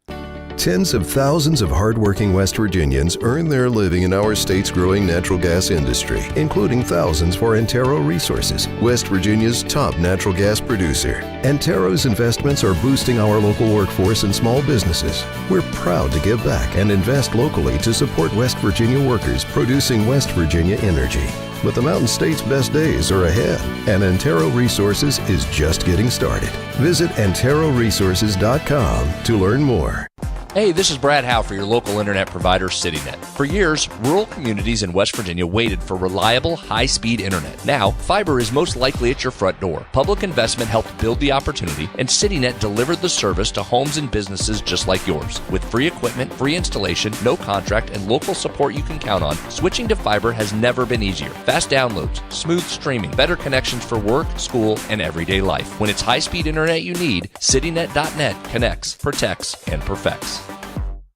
Tens of thousands of hardworking West Virginians earn their living in our state's growing natural gas industry, including thousands for Antero Resources, West Virginia's top natural gas producer. Antero's investments are boosting our local workforce and small businesses. We're proud to give back and invest locally to support West Virginia workers producing West Virginia energy. But the Mountain State's best days are ahead, and Antero Resources is just getting started. Visit AnteroResources.com to learn more. Hey, this is Brad Howe for your local internet provider, CityNet. For years, rural communities in West Virginia waited for reliable, high-speed internet. Now, fiber is most likely at your front door. Public investment helped build the opportunity, and CityNet delivered the service to homes and businesses just like yours. With free equipment, free installation, no contract, and local support you can count on, switching to fiber has never been easier. Fast downloads, smooth streaming, better connections for work, school, and everyday life. When it's high-speed internet you need, CityNet.net connects, protects, and perfects.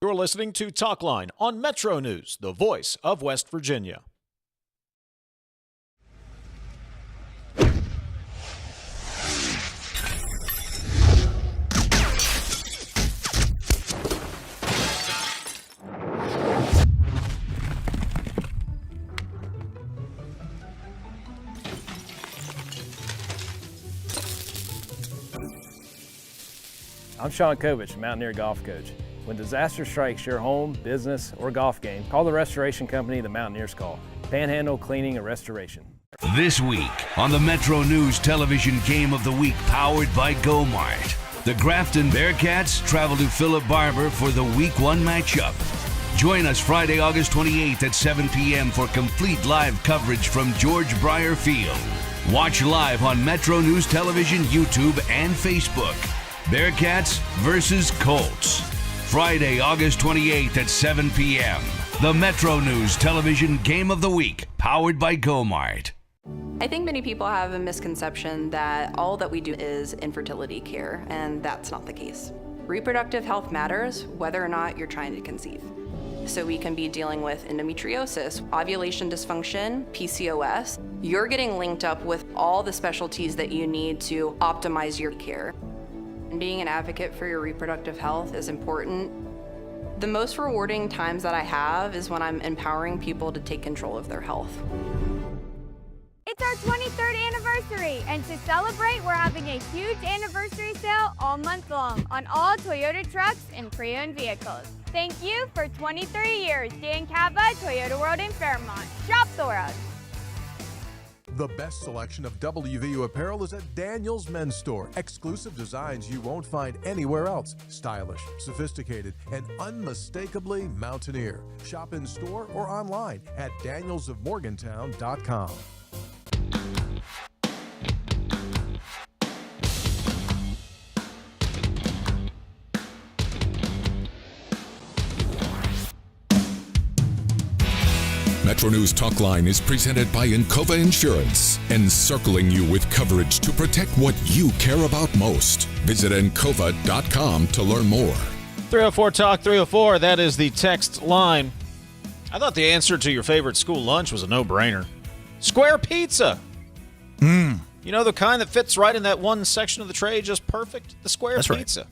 You're listening to Talkline on Metro News, the voice of West Virginia. I'm Sean Kovich, Mountaineer Golf Coach. When disaster strikes your home, business, or golf game, call the restoration company the Mountaineers call. Panhandle Cleaning and Restoration. This week on the Metro News Television Game of the Week, powered by GoMart, the Grafton Bearcats travel to Philip Barber for the Week 1 matchup. Join us Friday, August 28th at 7 p.m. for complete live coverage from George Breyer Field. Watch live on Metro News Television, YouTube, and Facebook. Bearcats versus Colts. Friday, August 28th at 7 p.m. The Metro News Television Game of the Week, powered by GoMart. I think many people have a misconception that all that we do is infertility care, and that's not the case. Reproductive health matters whether or not you're trying to conceive. So we can be dealing with endometriosis, ovulation dysfunction, PCOS. You're getting linked up with all the specialties that you need to optimize your care. And being an advocate for your reproductive health is important. The most rewarding times that I have is when I'm empowering people to take control of their health. It's our 23rd anniversary, and to celebrate, we're having a huge anniversary sale all month long on all Toyota trucks and pre-owned vehicles. Thank you for 23 years, Dan Cava, Toyota World in Fairmont. Shop the world. The best selection of WVU apparel is at Daniel's Men's Store. Exclusive designs you won't find anywhere else. Stylish, sophisticated, and unmistakably Mountaineer. Shop in store or online at danielsofmorgantown.com. MetroNews Talkline is presented by Encova Insurance, encircling you with coverage to protect what you care about most. Visit Encova.com to learn more. 304 Talk 304, that is the text line. I thought the answer to your favorite school lunch was a no-brainer. Square pizza. You know, the kind that fits right in that one section of the tray just perfect? The square That's pizza.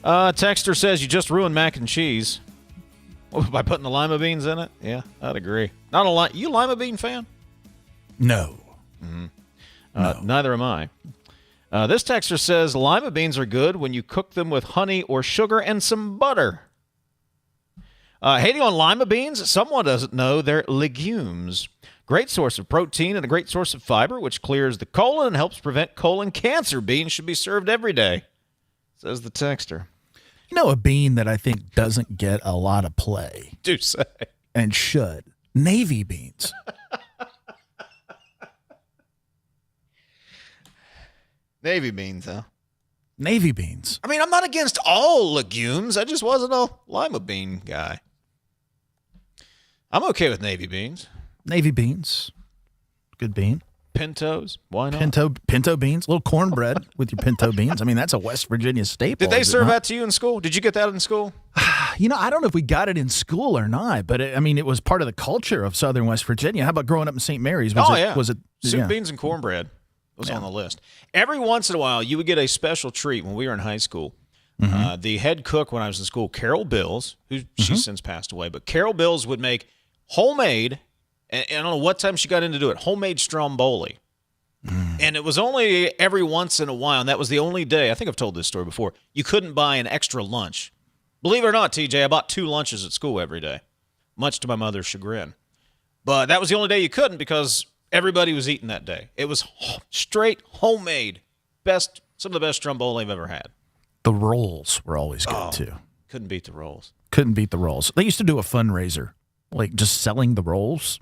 Right. Texter says you just ruined mac and cheese. By putting the lima beans in it? Yeah, I'd agree. You a lima bean fan? No. No. Neither am I. This texter says lima beans are good when you cook them with honey or sugar and some butter. Hating on lima beans, someone doesn't know they're legumes. Great source of protein and a great source of fiber, which clears the colon and helps prevent colon cancer. Beans should be served every day, says the texter. You know, a bean that I think doesn't get a lot of play. Do say. And should. Navy beans. Navy beans, huh? Navy beans. I mean, I'm not against all legumes. I just wasn't a lima bean guy. I'm okay with navy beans. Navy beans. Good bean. Pintos. Why not? Pinto beans. A little cornbread with your pinto beans. I mean, that's a West Virginia staple. Did they serve that to you in school? Did you get that in school? You know, I don't know if we got it in school or not, but it was part of the culture of Southern West Virginia. How about growing up in St. Mary's? Was it soup, beans, and cornbread was on the list. Every once in a while, you would get a special treat when we were in high school. The head cook when I was in school, Carol Bills, who she's since passed away, but Carol Bills would make homemade, and I don't know what time she got in to do it, homemade stromboli. And it was only every once in a while, and that was the only day, I think I've told this story before, you couldn't buy an extra lunch. Believe it or not, TJ, I bought 2 lunches at school every day, much to my mother's chagrin. But that was the only day you couldn't because everybody was eating that day. It was straight homemade, some of the best stromboli I've ever had. The rolls were always good, too. Couldn't beat the rolls. Couldn't beat the rolls. They used to do a fundraiser, like just selling the rolls.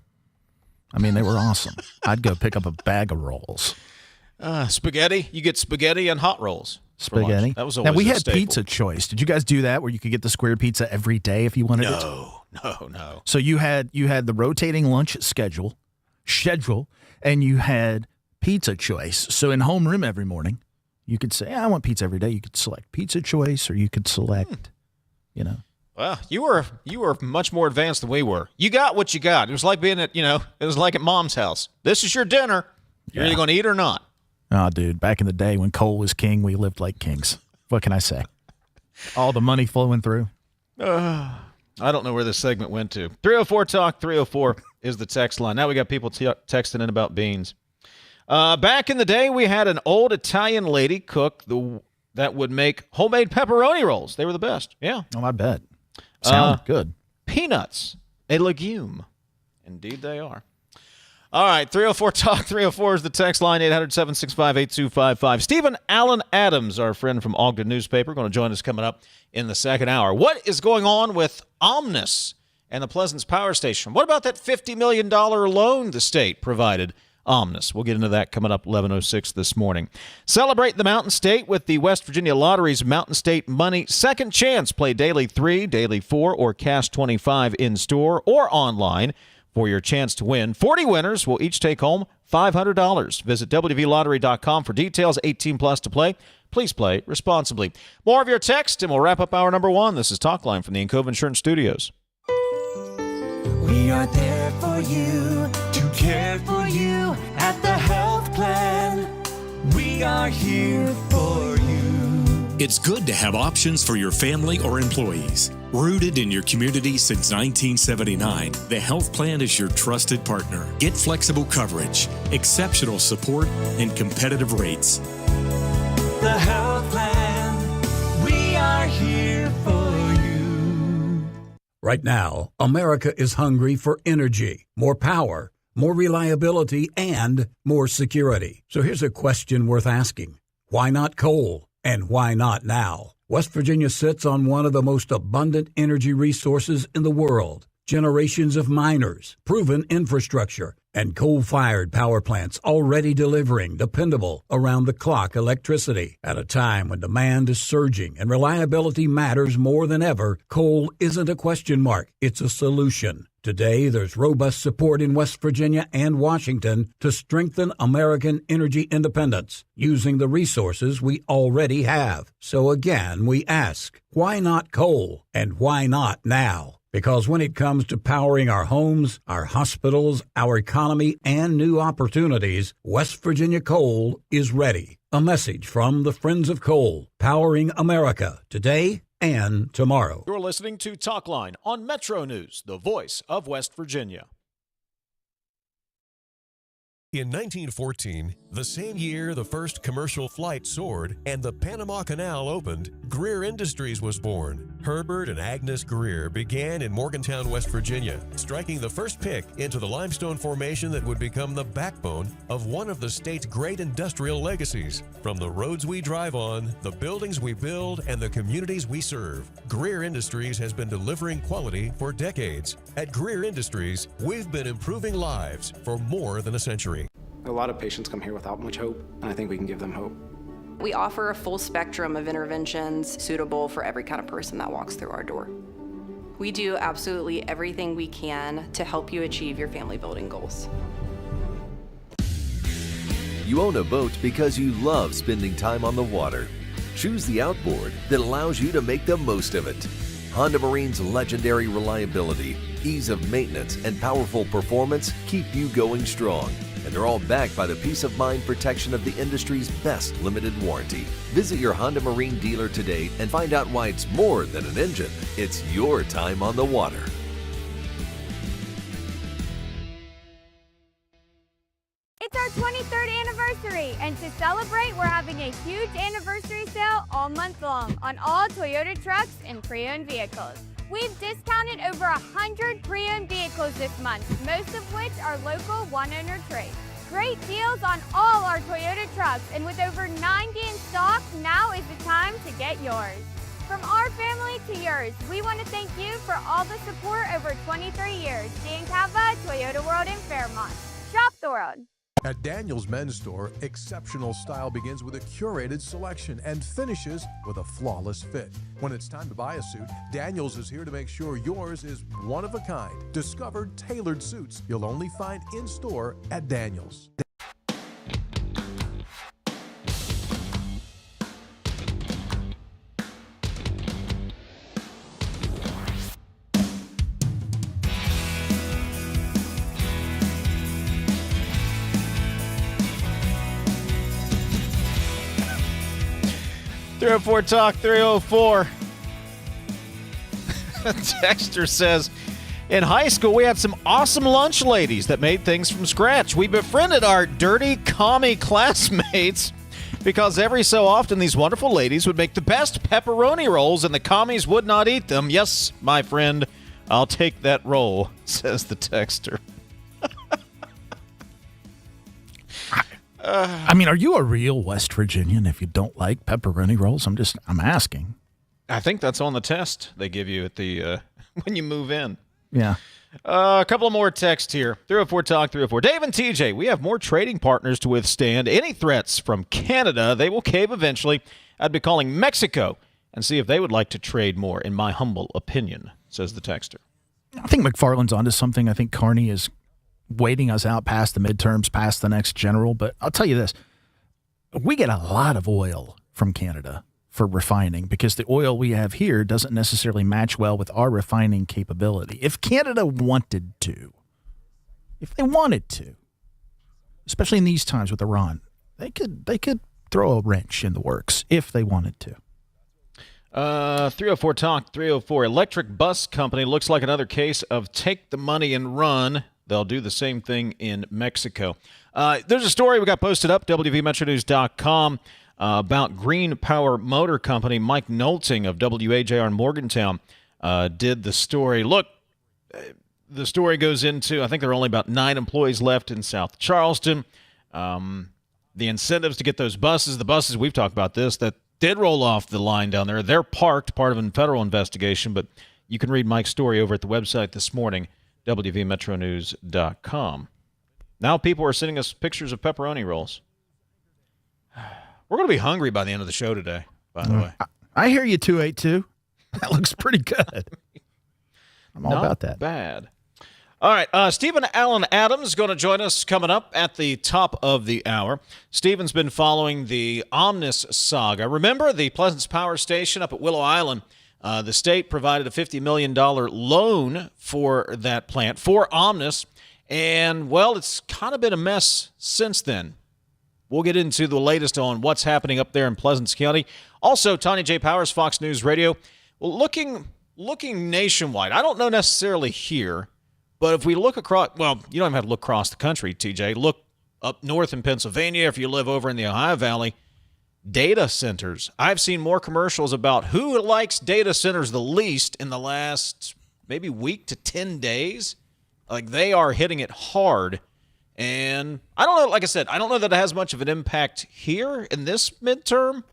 I mean, they were awesome. I'd go pick up a bag of rolls. Spaghetti. You get spaghetti and hot rolls. Spaghetti. That was always now, we a had staple. pizza choice. Did you guys do that where you could get the square pizza every day if you wanted it? No. So you had the rotating lunch schedule, and you had pizza choice. So in homeroom every morning, you could say, I want pizza every day. You could select pizza choice, or you could select, Well, you were much more advanced than we were. You got what you got. It was like being at mom's house. This is your dinner. You're either going to eat or not. Oh, dude, back in the day when coal was king, we lived like kings. What can I say? All the money flowing through. I don't know where this segment went to. 304 Talk 304 is the text line. Now we got people texting in about beans. Back in the day, we had an old Italian lady cook that would make homemade pepperoni rolls. They were the best. Yeah. Oh, I bet. Sound good. Peanuts, a legume. Indeed they are. All right, 304 Talk 304 is the text line, 800-765-8255. Stephen Allen Adams, our friend from Ogden newspaper, going to join us coming up in the second hour. What is going on with Omnis and the Pleasance Power Station? What about that $50 million loan the state provided Omnis? We'll get into that coming up 11:06 this morning. Celebrate the Mountain State with the West Virginia Lottery's Mountain State Money Second Chance. Play Daily 3, Daily 4, or Cash 25 in-store or online for your chance to win. 40 winners will each take home $500. Visit WVLottery.com for details. 18 plus to play. Please play responsibly. More of your text, and we'll wrap up hour number 1. This is Talkline from the Encove Insurance Studios. We are there for you, to care for you at the health plan. We are here for you. It's good to have options for your family or employees. Rooted in your community since 1979, the health plan is your trusted partner. Get flexible coverage, exceptional support, and competitive rates. The health plan, we are here for you. Right now, America is hungry for energy, more power, more reliability, and more security. So here's a question worth asking. Why not coal? And why not now? West Virginia sits on one of the most abundant energy resources in the world. Generations of miners, proven infrastructure, and coal-fired power plants already delivering dependable, around-the-clock electricity. At a time when demand is surging and reliability matters more than ever, coal isn't a question mark, it's a solution. Today, there's robust support in West Virginia and Washington to strengthen American energy independence using the resources we already have. So again, we ask, why not coal? And why not now? Because when it comes to powering our homes, our hospitals, our economy, and new opportunities, West Virginia Coal is ready. A message from the Friends of Coal, powering America today and tomorrow. You're listening to Talkline on Metro News, the voice of West Virginia. In 1914, the same year the first commercial flight soared and the Panama Canal opened, Greer Industries was born. Herbert and Agnes Greer began in Morgantown, West Virginia, striking the first pick into the limestone formation that would become the backbone of one of the state's great industrial legacies. From the roads we drive on, the buildings we build, and the communities we serve, Greer Industries has been delivering quality for decades. At Greer Industries, we've been improving lives for more than a century. A lot of patients come here without much hope, and I think we can give them hope. We offer a full spectrum of interventions suitable for every kind of person that walks through our door. We do absolutely everything we can to help you achieve your family building goals. You own a boat because you love spending time on the water. Choose the outboard that allows you to make the most of it. Honda Marine's legendary reliability, ease of maintenance, and powerful performance keep you going strong. And they're all backed by the peace of mind protection of the industry's best limited warranty. Visit your Honda Marine dealer today and find out why it's more than an engine. It's your time on the water. It's our 23rd anniversary, and to celebrate, we're having a huge anniversary sale all month long on all Toyota trucks and pre-owned vehicles. We've discounted over 100 pre-owned vehicles this month, most of which are local one-owner trades. Great deals on all our Toyota trucks, and with over 90 in stock, now is the time to get yours. From our family to yours, we want to thank you for all the support over 23 years. Dan Cava, Toyota World in Fairmont. Shop the world. At Daniel's Men's Store, exceptional style begins with a curated selection and finishes with a flawless fit. When it's time to buy a suit, Daniel's is here to make sure yours is one of a kind. Discover tailored suits you'll only find in store at Daniel's. .304 Talk 304. Texter says, in high school, we had some awesome lunch ladies that made things from scratch. We befriended our dirty commie classmates because every so often these wonderful ladies would make the best pepperoni rolls and the commies would not eat them. Yes, my friend, I'll take that roll, says the texter. I mean, are you a real West Virginian if you don't like pepperoni rolls? I'm asking. I think that's on the test they give you at the when you move in. Yeah. A couple of more texts here. 304 Talk 304. Dave and TJ, we have more trading partners to withstand any threats from Canada. They will cave eventually. I'd be calling Mexico and see if they would like to trade more, in my humble opinion, says the texter. I think McFarlane's onto something. I think Carney is waiting us out past the midterms, past the next general. But I'll tell you this. We get a lot of oil from Canada for refining because the oil we have here doesn't necessarily match well with our refining capability. If Canada wanted to, if they wanted to, especially in these times with Iran, they could throw a wrench in the works if they wanted to. 304 Talk 304. Electric bus company looks like another case of take the money and run. They'll do the same thing in Mexico. There's a story we got posted up, WVMetroNews.com, about Green Power Motor Company. Mike Nolting of WAJR in Morgantown did the story. Look, the story goes into, I think there are only about 9 employees left in South Charleston. The incentives to get those buses, the buses, we've talked about this, that did roll off the line down there. They're parked, part of a federal investigation, but you can read Mike's story over at the website this morning, WVMetroNews.com. Now people are sending us pictures of pepperoni rolls. We're going to be hungry by the end of the show today, by the way. I hear you, 282. That looks pretty good. I'm all about that. Not bad. All right, Stephen Allen Adams is going to join us coming up at the top of the hour. Stephen's been following the Omnis saga. Remember the Pleasance Power Station up at Willow Island? The state provided a $50 million loan for that plant, for Omnis, and, well, it's kind of been a mess since then. We'll get into the latest on what's happening up there in Pleasance County. Also, Tonya J. Powers, Fox News Radio, well, looking nationwide. I don't know necessarily here, but if we look across, well, you don't even have to look across the country, TJ. Look up north in Pennsylvania, if you live over in the Ohio Valley, data centers. I've seen more commercials about who likes data centers the least in the last maybe week to 10 days. Like, they are hitting it hard. And I don't know, like I said, I don't know that it has much of an impact here in this midterm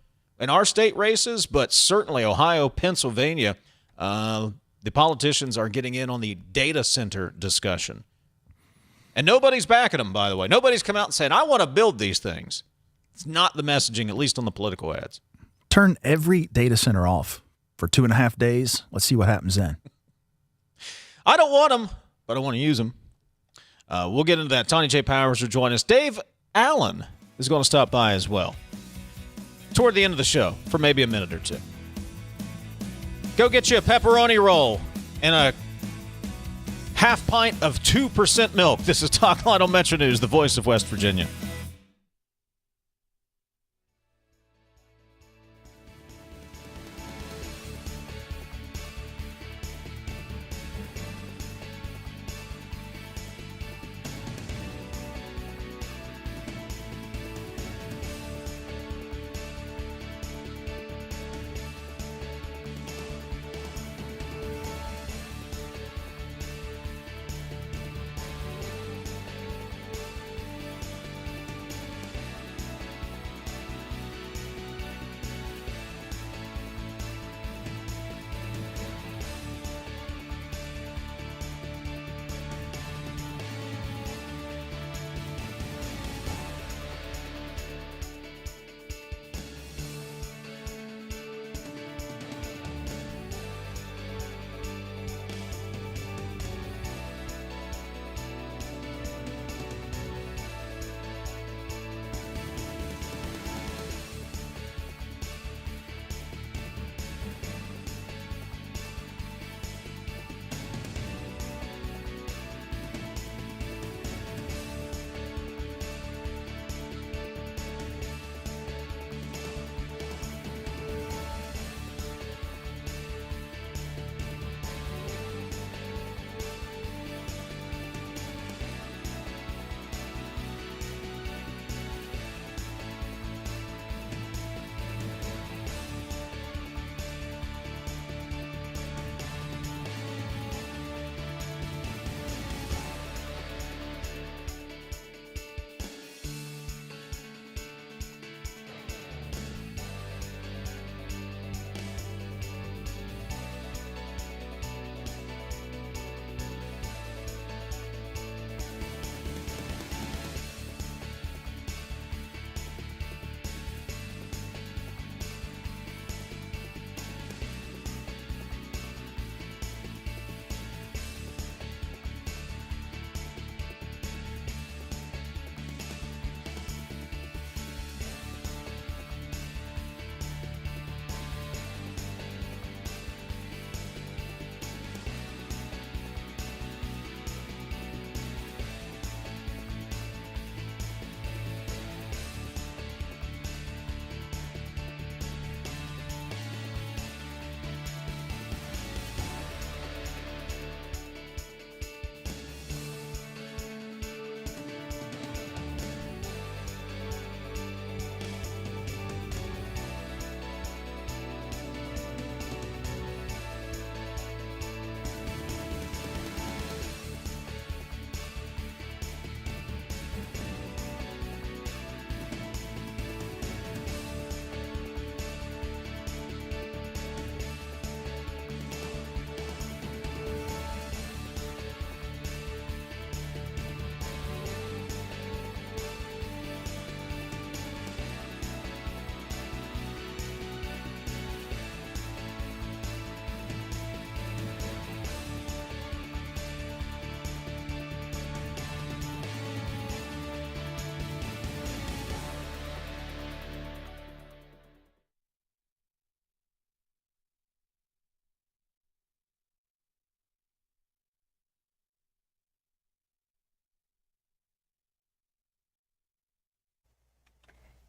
in our state races, but certainly Ohio, Pennsylvania, the politicians are getting in on the data center discussion. And nobody's backing them, by the way. Nobody's come out and said, I want to build these things. It's not the messaging, at least on the political ads. Turn every data center off for 2.5 days. Let's see what happens then. I don't want them, but I want to use them. We'll get into that. Tonya J. Powers will join us. Dave Allen is going to stop by as well toward the end of the show for maybe a minute or two. Go get you a pepperoni roll and a half pint of 2% milk. This is Talkline on Metro News, the voice of West Virginia.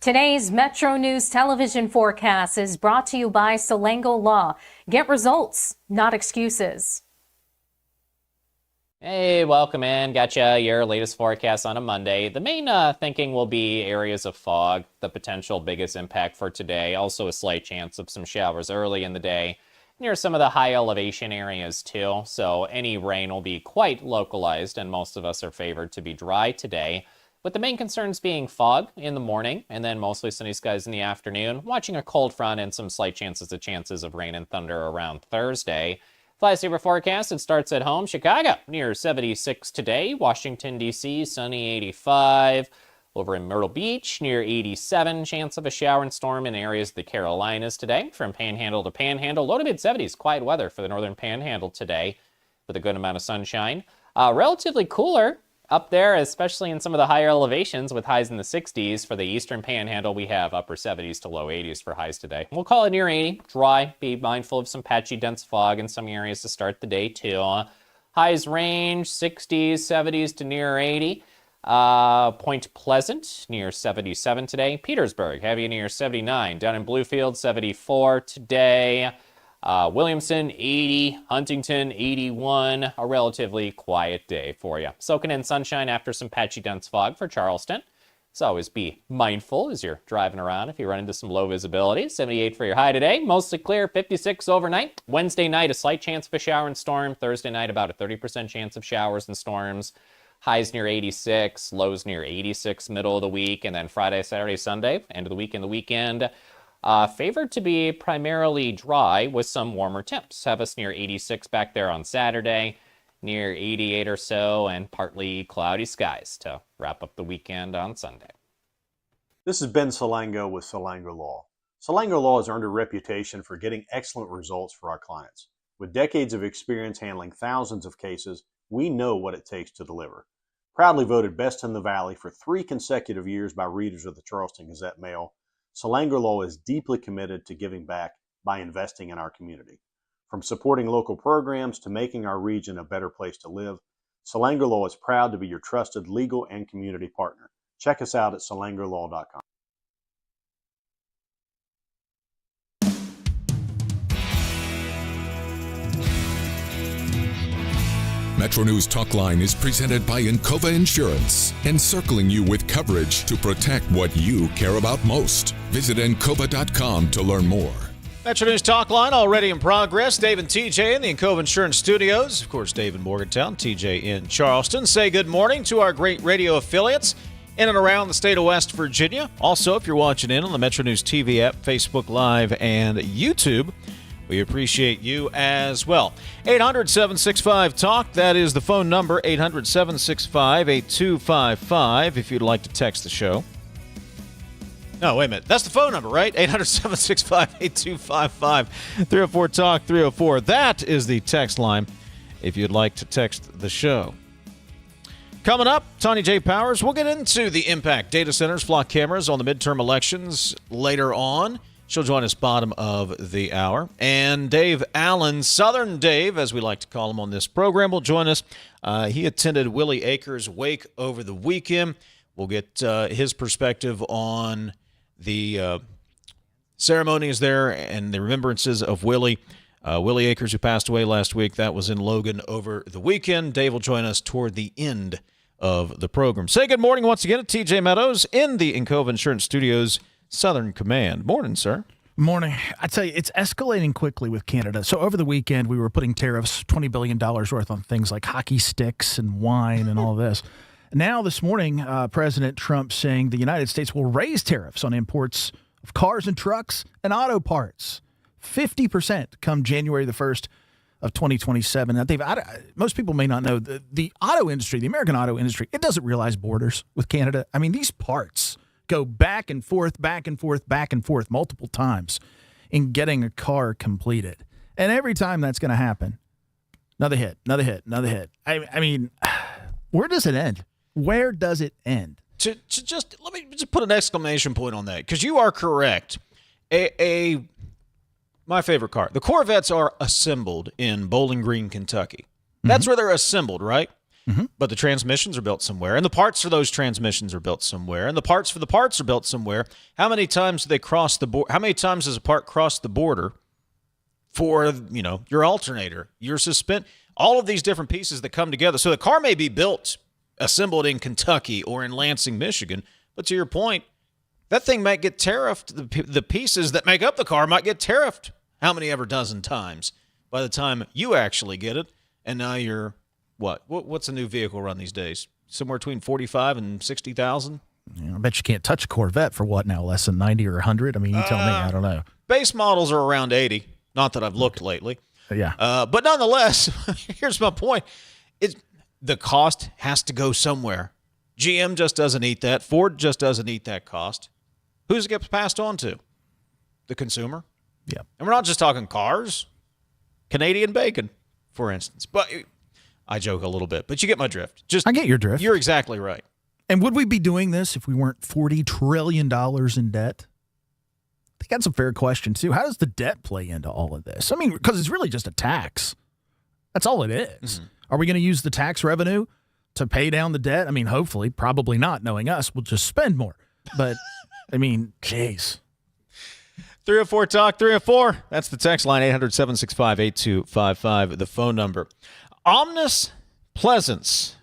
Today's Metro News television forecast is brought to you by Salango Law. Get results, not excuses. Hey, welcome in. Gotcha your latest forecast on a Monday. The main thinking will be areas of fog, the potential biggest impact for today. Also a slight chance of some showers early in the day near some of the high elevation areas too. So any rain will be quite localized, and most of us are favored to be dry today, with the main concerns being fog in the morning and then mostly sunny skies in the afternoon, watching a cold front and some slight chances of rain and thunder around Thursday. Fly-saver forecast, it starts at home. Chicago, near 76 today. Washington, D.C., sunny 85. Over in Myrtle Beach, near 87. Chance of a shower and storm in areas of the Carolinas today. From Panhandle to Panhandle, low to mid-70s. Quiet weather for the northern Panhandle today with a good amount of sunshine. Relatively cooler up there, especially in some of the higher elevations with highs in the 60s. For the eastern Panhandle, we have upper 70s to low 80s for highs today. We'll call it near 80. Dry. Be mindful of some patchy, dense fog in some areas to start the day, too. Highs range 60s, 70s to near 80. Point Pleasant, near 77 today. Petersburg, heavy near 79. Down in Bluefield, 74 today. Williamson, 80. Huntington, 81. A relatively quiet day for you. Soaking in sunshine after some patchy, dense fog for Charleston. So always be mindful as you're driving around if you run into some low visibility. 78 for your high today. Mostly clear, 56 overnight. Wednesday night, a slight chance of a shower and storm. Thursday night, about a 30% chance of showers and storms. Highs near 86, lows near 86 middle of the week. And then Friday, Saturday, Sunday, end of the week and the weekend. Favored to be primarily dry with some warmer temps. Have us near 86 back there on Saturday, near 88 or so, and partly cloudy skies to wrap up the weekend on Sunday. This is Ben Salango with Salango Law. Salango Law has earned a reputation for getting excellent results for our clients. With decades of experience handling thousands of cases, we know what it takes to deliver. Proudly voted best in the Valley for 3 consecutive years by readers of the Charleston Gazette-Mail, Salango Law is deeply committed to giving back by investing in our community. From supporting local programs to making our region a better place to live, Salango Law is proud to be your trusted legal and community partner. Check us out at salangolaw.com. MetroNews Talkline is presented by Encova Insurance, encircling you with coverage to protect what you care about most. Visit Encova.com to learn more. MetroNews Talkline already in progress. Dave and TJ in the Encova Insurance Studios. Of course, Dave in Morgantown, TJ in Charleston. Say good morning to our great radio affiliates in and around the state of West Virginia. Also, if you're watching in on the MetroNews TV app, Facebook Live, and YouTube, we appreciate you as well. 800-765-TALK. That is the phone number, 800-765-8255, if you'd like to text the show. No, wait a minute. That's the phone number, right? 800-765-8255. 304-TALK, 304. That is the text line if you'd like to text the show. Coming up, Tonya J. Powers. We'll get into the impact data centers, flock cameras on the midterm elections later on. She'll join us bottom of the hour. And Dave Allen, Southern Dave, as we like to call him on this program, will join us. He attended Willie Akers' wake over the weekend. We'll get his perspective on the ceremonies there and the remembrances of Willie. Willie Akers, who passed away last week. That was in Logan over the weekend. Dave will join us toward the end of the program. Say good morning once again to TJ Meadows in the Encova Insurance Studios Southern Command. Morning, sir. Morning. I tell you, it's escalating quickly with Canada. So over the weekend, we were putting tariffs, $20 billion worth on things like hockey sticks and wine and all this. Now this morning, President Trump saying the United States will raise tariffs on imports of cars and trucks and auto parts, 50% come January the 1st of 2027. Now, Dave, most people may not know the auto industry, the American auto industry, it doesn't realize borders with Canada. I mean, these parts go back and forth, back and forth, back and forth multiple times in getting a car completed. And every time that's going to happen, another hit, another hit, another hit. I mean, where does it end? Where does it end? To just let me just put an exclamation point on that, because you are correct. My favorite car, the Corvettes, are assembled in Bowling Green, Kentucky. That's where they're assembled, right? But the transmissions are built somewhere, and the parts for those transmissions are built somewhere, and the parts for the parts are built somewhere. How many times do they cross the border? How many times does a part cross the border for, your alternator, your all of these different pieces that come together? So the car may be built, assembled in Kentucky or in Lansing, Michigan, but to your point, that thing might get tariffed. The pieces that make up the car might get tariffed how many ever dozen times by the time you actually get it, and now you're what's a new vehicle run these days? Somewhere between 45 and 60,000. I bet you can't touch a Corvette for what now? Less than 90 or 100? I mean, you tell me. I don't know. Base models are around 80. Not that I've looked lately. Yeah. But nonetheless, here's my point: the cost has to go somewhere. GM just doesn't eat that. Ford just doesn't eat that cost. Who's it gets passed on to? The consumer. Yeah. And we're not just talking cars. Canadian bacon, for instance. But I joke a little bit, but you get my drift. I get your drift. You're exactly right. And would we be doing this if we weren't $40 trillion in debt? I think that's a fair question, too. How does the debt play into all of this? I mean, because it's really just a tax. That's all it is. Mm-hmm. Are we going to use the tax revenue to pay down the debt? I mean, hopefully, probably not. Knowing us, we'll just spend more. But, I mean, jeez. 304 Talk 304. That's the text line, 800-765-8255, the phone number. Omnis Pleasance,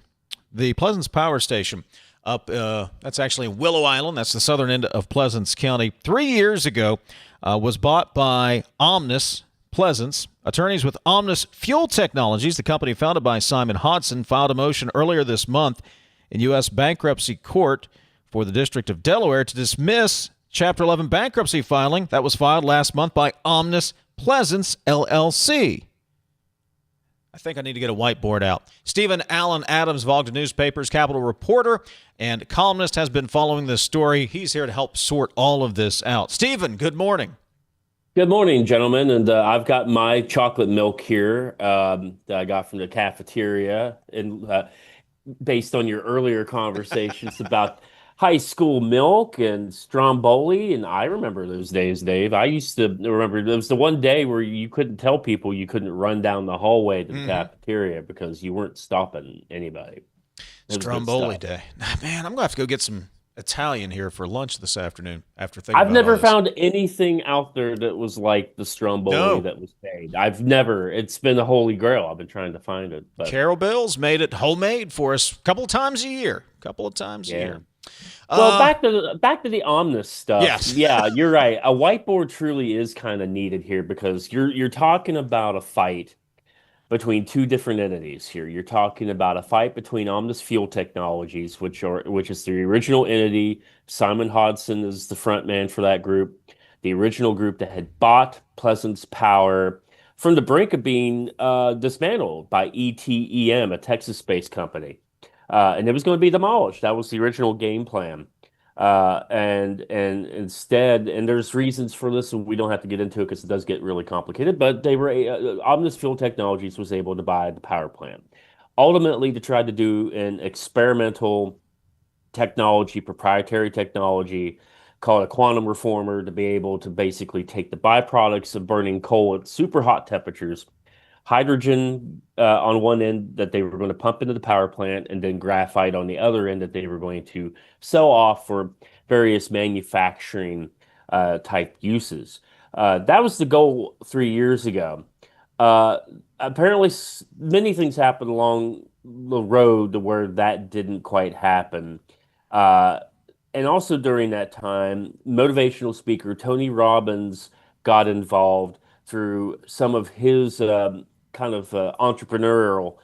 the Pleasance Power Station up, that's actually in Willow Island. That's the southern end of Pleasance County. 3 years ago, was bought by Omnis Pleasance. Attorneys with Omnis Fuel Technologies, the company founded by Simon Hodson, filed a motion earlier this month in U.S. bankruptcy court for the District of Delaware to dismiss Chapter 11 bankruptcy filing that was filed last month by Omnis Pleasance, LLC. I think I need to get a whiteboard out. Stephen Allen Adams of Ogden Newspapers, Capitol reporter and columnist, has been following this story. He's here to help sort all of this out. Stephen, good morning. Good morning, gentlemen. And I've got my chocolate milk here that I got from the cafeteria, and based on your earlier conversations about high school milk and Stromboli, and I remember those days, Dave. I used to remember there was the one day where you couldn't tell people you couldn't run down the hallway to the cafeteria because you weren't stopping anybody. Stromboli day. Man, I'm going to have to go get some Italian here for lunch this afternoon after thinking I've about never all this. found anything out there that was like the Stromboli that was made. It's been the holy grail. I've been trying to find it. But Carol Bill's made it homemade for us a couple of times a year. Well, back to the Omnis stuff. Yes. Yeah, you're right. A whiteboard truly is kind of needed here because you're talking about a fight between two different entities here. You're talking about a fight between Omnis Fuel Technologies, which is the original entity. Simon Hodson is the front man for that group, the original group that had bought Pleasance Power from the brink of being dismantled by ETEM, a Texas-based company. And it was going to be demolished. That was the original game plan. And instead, and there's reasons for this, and we don't have to get into it because it does get really complicated, but they were Omnis Fuel Technologies was able to buy the power plant, ultimately to try to do an experimental technology, proprietary technology called a quantum reformer, to be able to basically take the byproducts of burning coal at super hot temperatures, hydrogen on one end that they were going to pump into the power plant, and then graphite on the other end that they were going to sell off for various manufacturing type uses. That was the goal 3 years ago. Apparently, many things happened along the road to where that didn't quite happen. And also during that time, motivational speaker Tony Robbins got involved through some of his entrepreneurial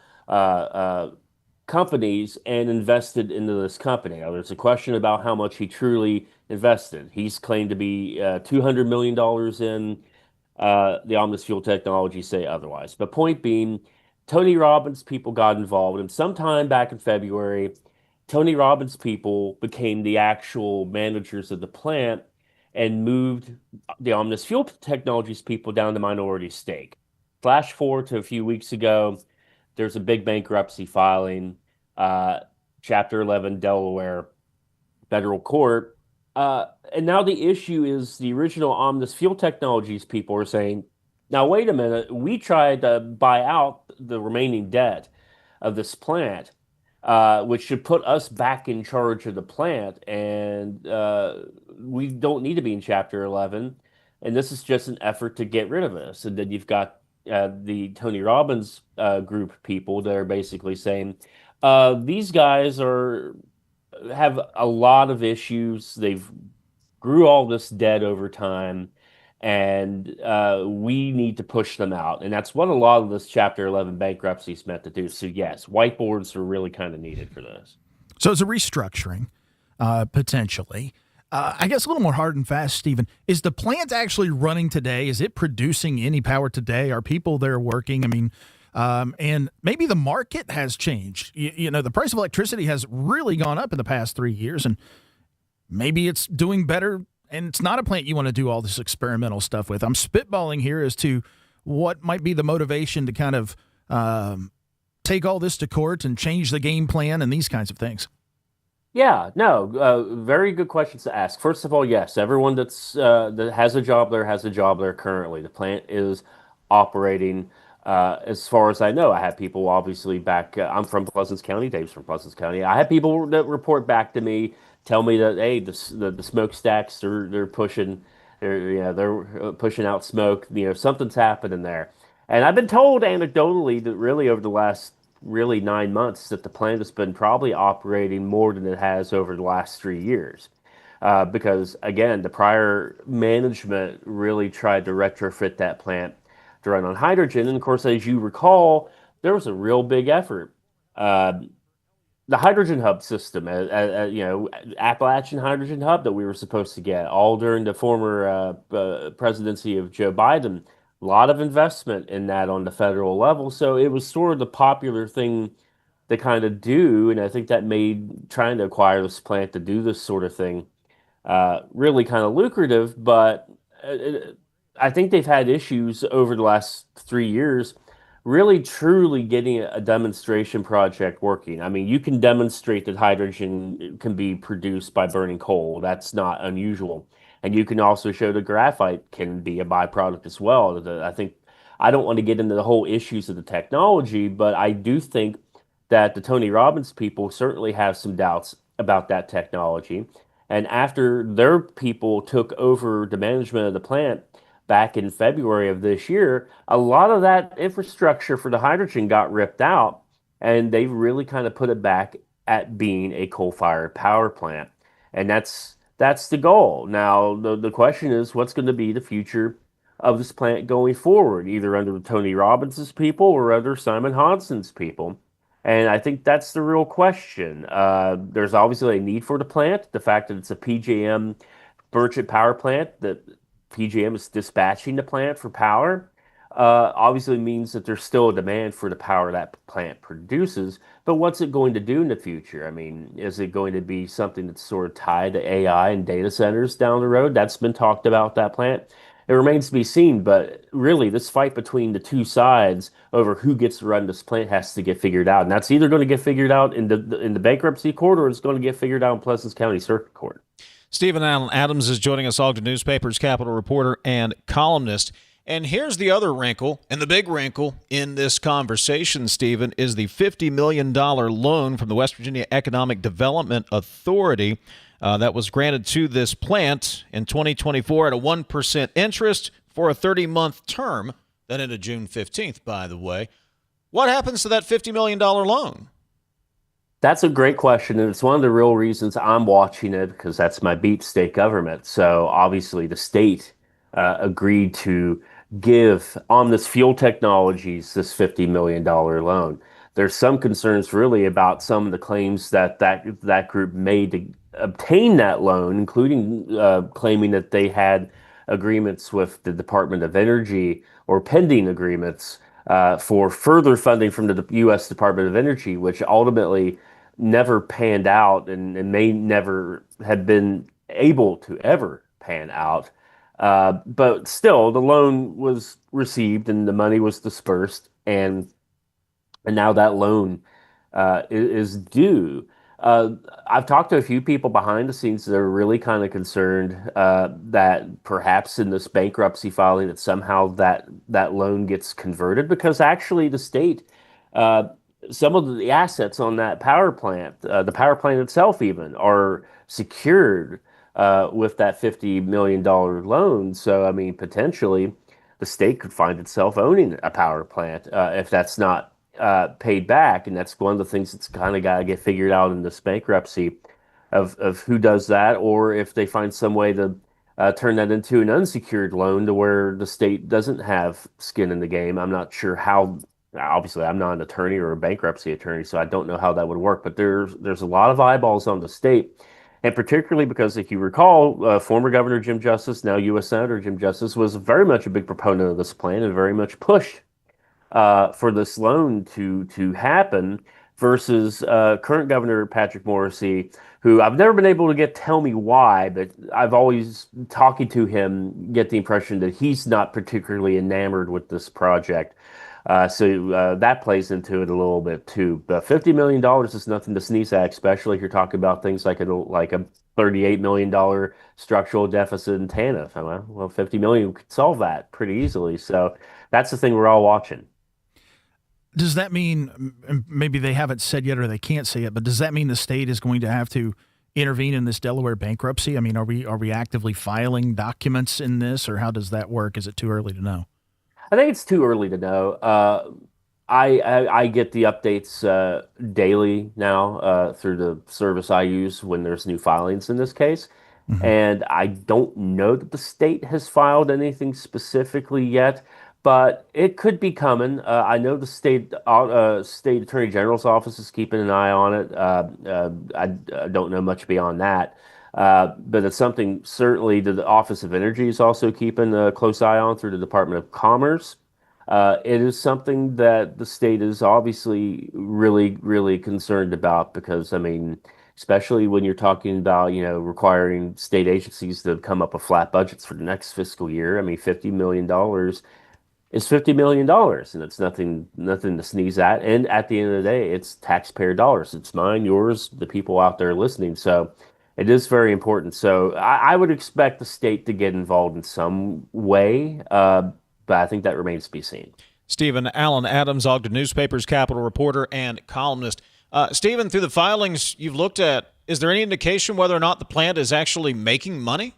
companies and invested into this company. Now, there's a question about how much he truly invested. He's claimed to be $200 million in the Omnis Fuel Technology, say otherwise. But point being, Tony Robbins' people got involved, and sometime back in February, Tony Robbins' people became the actual managers of the plant and moved the Omnis Fuel Technologies people down to minority stake. Flash forward to a few weeks ago, there's a big bankruptcy filing, Chapter 11, Delaware federal court. And now the issue is the original Omnis Fuel Technologies people are saying, now, wait a minute, we tried to buy out the remaining debt of this plant, which should put us back in charge of the plant. And we don't need to be in Chapter 11. And this is just an effort to get rid of us. And then you've got the Tony Robbins group people that are basically saying these guys have a lot of issues. They've grew all this debt over time, and we need to push them out. And that's what a lot of this Chapter 11 bankruptcy is meant to do. So yes, whiteboards are really kind of needed for this. So it's a restructuring, potentially. I guess a little more hard and fast, Stephen. Is the plant actually running today? Is it producing any power today? Are people there working? I mean, and maybe the market has changed. You know, the price of electricity has really gone up in the past 3 years, and maybe it's doing better, and it's not a plant you want to do all this experimental stuff with. I'm spitballing here as to what might be the motivation to kind of take all this to court and change the game plan and these kinds of things. Yeah, no, very good questions to ask. First of all, yes, everyone that has a job there has a job there currently. The plant is operating. As far as I know, I have people obviously back. I'm from Pleasants County. Dave's from Pleasants County. I have people that report back to me, tell me that hey, the smokestacks they're pushing, they're pushing out smoke. Something's happening there. And I've been told anecdotally that really over the last 9 months that the plant has been probably operating more than it has over the last 3 years. Because again, the prior management really tried to retrofit that plant to run on hydrogen. And of course, as you recall, there was a real big effort. The hydrogen hub system, Appalachian hydrogen hub that we were supposed to get all during the former presidency of Joe Biden. A lot of investment in that on the federal level. So it was sort of the popular thing to kind of do. And I think that made trying to acquire this plant to do this sort of thing really kind of lucrative. But I think they've had issues over the last 3 years really truly getting a demonstration project working. I mean, you can demonstrate that hydrogen can be produced by burning coal. That's not unusual. And you can also show that graphite can be a byproduct as well. I don't want to get into the whole issues of the technology, but I do think that the Tony Robbins people certainly have some doubts about that technology. And after their people took over the management of the plant back in February of this year, a lot of that infrastructure for the hydrogen got ripped out, and they really kind of put it back at being a coal-fired power plant. And that's the goal. Now, the question is, what's going to be the future of this plant going forward, either under Tony Robbins' people or under Simon Hodgson's people? And I think that's the real question. There's obviously a need for the plant. The fact that it's a PJM merchant power plant, that PJM is dispatching the plant for power, obviously means that there's still a demand for the power that plant produces. But what's it going to do in the future? I mean, is it going to be something that's sort of tied to AI and data centers down the road? That's been talked about, that plant. It remains to be seen, but really this fight between the two sides over who gets to run this plant has to get figured out. And that's either going to get figured out in the bankruptcy court, or it's going to get figured out in Pleasants County Circuit Court. Stephen Allen Adams is joining us, Ogden newspaper's Capitol reporter and columnist. And here's the other wrinkle, and the big wrinkle in this conversation, Stephen, is the $50 million loan from the West Virginia Economic Development Authority that was granted to this plant in 2024 at a 1% interest for a 30-month term. That ended June 15th, by the way. What happens to that $50 million loan? That's a great question, and it's one of the real reasons I'm watching it, because that's my beat state government. So obviously the state agreed to give Omnis Fuel Technologies this $50 million loan. There's some concerns really about some of the claims that group made to obtain that loan, including claiming that they had agreements with the Department of Energy or pending agreements for further funding from the U.S. Department of Energy, which ultimately never panned out and may never have been able to ever pan out. But still, the loan was received and the money was dispersed, and now that loan is due. I've talked to a few people behind the scenes that are really kind of concerned that perhaps in this bankruptcy filing that somehow that loan gets converted, because actually the state some of the assets on that power plant, the power plant itself even, are secured with that $50 million loan. So, I mean, potentially the state could find itself owning a power plant if that's not paid back. And that's one of the things that's kind of got to get figured out in this bankruptcy of who does that, or if they find some way to turn that into an unsecured loan to where the state doesn't have skin in the game. I'm not sure how. Obviously, I'm not an attorney or a bankruptcy attorney, so I don't know how that would work. But there's a lot of eyeballs on the state, and particularly because, if you recall, former Governor Jim Justice, now U.S. Senator Jim Justice, was very much a big proponent of this plan and very much pushed for this loan to happen. Versus current Governor Patrick Morrisey, who I've never been able to tell me why, but I've always, talking to him, get the impression that he's not particularly enamored with this project. So that plays into it a little bit too. But $50 million is nothing to sneeze at, especially if you're talking about things like a $38 million structural deficit in TANF. Well, $50 million could solve that pretty easily. So that's the thing we're all watching. Does that mean, maybe they haven't said yet or they can't say it, but does that mean the state is going to have to intervene in this Delaware bankruptcy? I mean, are we actively filing documents in this, or how does that work? Is it too early to know? I think it's too early to know. I get the updates daily now through the service I use when there's new filings in this case. Mm-hmm. And I don't know that the state has filed anything specifically yet, but it could be coming. I know the state attorney general's office is keeping an eye on it. I don't know much beyond that. But it's something certainly the Office of Energy is also keeping a close eye on through the Department of Commerce. It is something that the state is obviously really, really concerned about because, I mean, especially when you're talking about, requiring state agencies to come up with flat budgets for the next fiscal year. I mean, $50 million is $50 million, and it's nothing to sneeze at. And at the end of the day, it's taxpayer dollars. It's mine, yours, the people out there listening. So it is very important. So I would expect the state to get involved in some way, but I think that remains to be seen. Stephen Allen Adams, Ogden Newspaper's Capitol reporter and columnist. Stephen, through the filings you've looked at, is there any indication whether or not the plant is actually making money?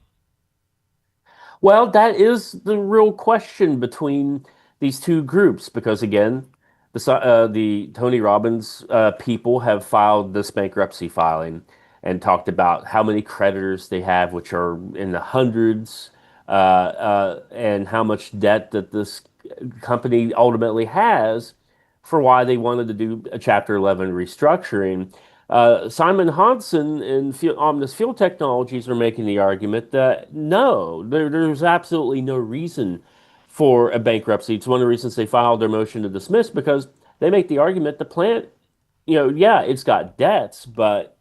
Well, that is the real question between these two groups, because again, the Tony Robbins people have filed this bankruptcy filing and talked about how many creditors they have, which are in the hundreds, and how much debt that this company ultimately has for why they wanted to do a Chapter 11 restructuring. Simon Hansen and Omnis Fuel Technologies are making the argument that no, there's absolutely no reason for a bankruptcy. It's one of the reasons they filed their motion to dismiss, because they make the argument the plant, it's got debts, but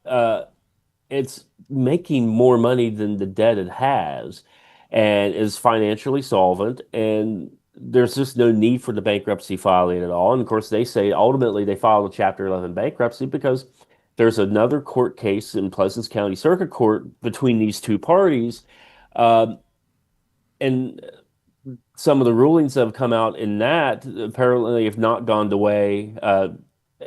it's making more money than the debt it has and is financially solvent, and there's just no need for the bankruptcy filing at all. And of course, they say ultimately they filed a Chapter 11 bankruptcy because there's another court case in Pleasant County Circuit Court between these two parties. And some of the rulings that have come out in that apparently have not gone the way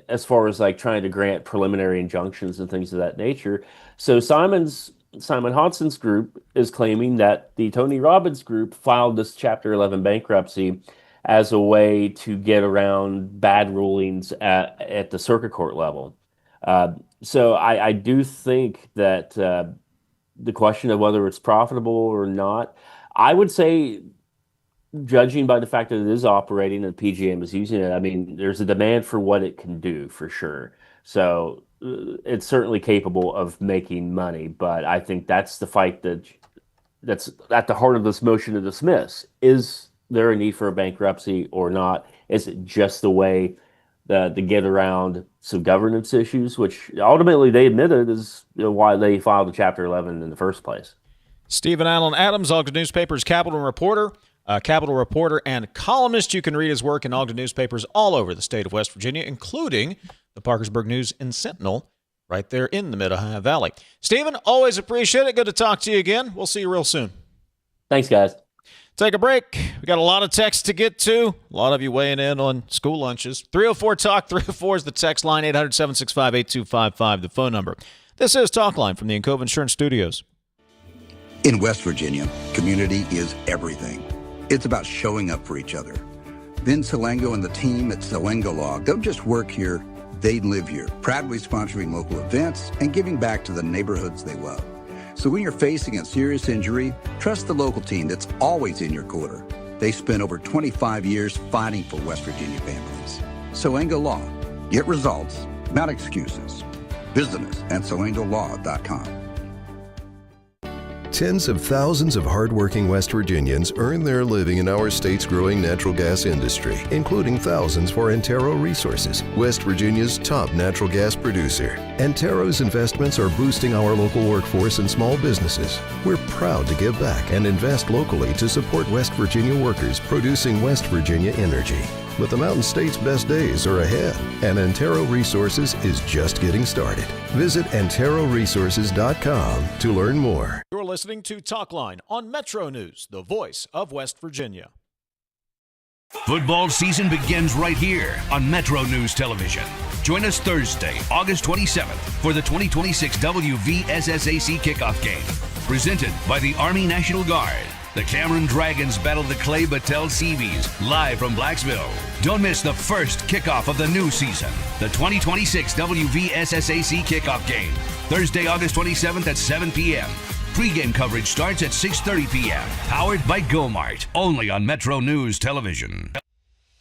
as far as like trying to grant preliminary injunctions and things of that nature. So Simon Hansen's group is claiming that the Tony Robbins group filed this Chapter 11 bankruptcy as a way to get around bad rulings at the circuit court level. So I do think that the question of whether it's profitable or not, I would say, judging by the fact that it is operating and PJM is using it, I mean, there's a demand for what it can do for sure. So it's certainly capable of making money, but I think that's the fight that's at the heart of this motion to dismiss. Is there a need for a bankruptcy or not? Is it just a way to get around some governance issues, which ultimately they admitted is why they filed the Chapter 11 in the first place? Stephen Allen Adams, Ogden Newspaper's Capitol reporter and columnist. You can read his work in Ogden newspapers all over the state of West Virginia, including the Parkersburg News and Sentinel right there in the Mid-Ohio Valley. Stephen, always appreciate it. Good to talk to you again. We'll see you real soon. Thanks, guys. Take a break. We got a lot of texts to get to. A lot of you weighing in on school lunches. 304-TALK. 304 is the text line. 800-765-8255, the phone number. This is Talkline from the Encova Insurance Studios. In West Virginia, community is everything. It's about showing up for each other. Vin Salango and the team at Salango Law don't just work here, they live here, proudly sponsoring local events and giving back to the neighborhoods they love. So when you're facing a serious injury, trust the local team that's always in your corner. They spent over 25 years fighting for West Virginia families. Salango Law. Get results, not excuses. Visit us at salangolaw.com. Tens of thousands of hardworking West Virginians earn their living in our state's growing natural gas industry, including thousands for Antero Resources, West Virginia's top natural gas producer. Antero's investments are boosting our local workforce and small businesses. We're proud to give back and invest locally to support West Virginia workers producing West Virginia energy. But the Mountain State's best days are ahead, and Antero Resources is just getting started. Visit AnteroResources.com to learn more. You're listening to Talkline on Metro News, the voice of West Virginia. Football season begins right here on Metro News Television. Join us Thursday, August 27th for the 2026 WVSSAC kickoff game. Presented by the Army National Guard. The Cameron Dragons battle the Clay Battelle Seabees live from Blacksville. Don't miss the first kickoff of the new season, the 2026 WVSSAC kickoff game, Thursday, August 27th at 7 p.m. Pre-game coverage starts at 6:30 p.m. Powered by GoMart, only on Metro News Television.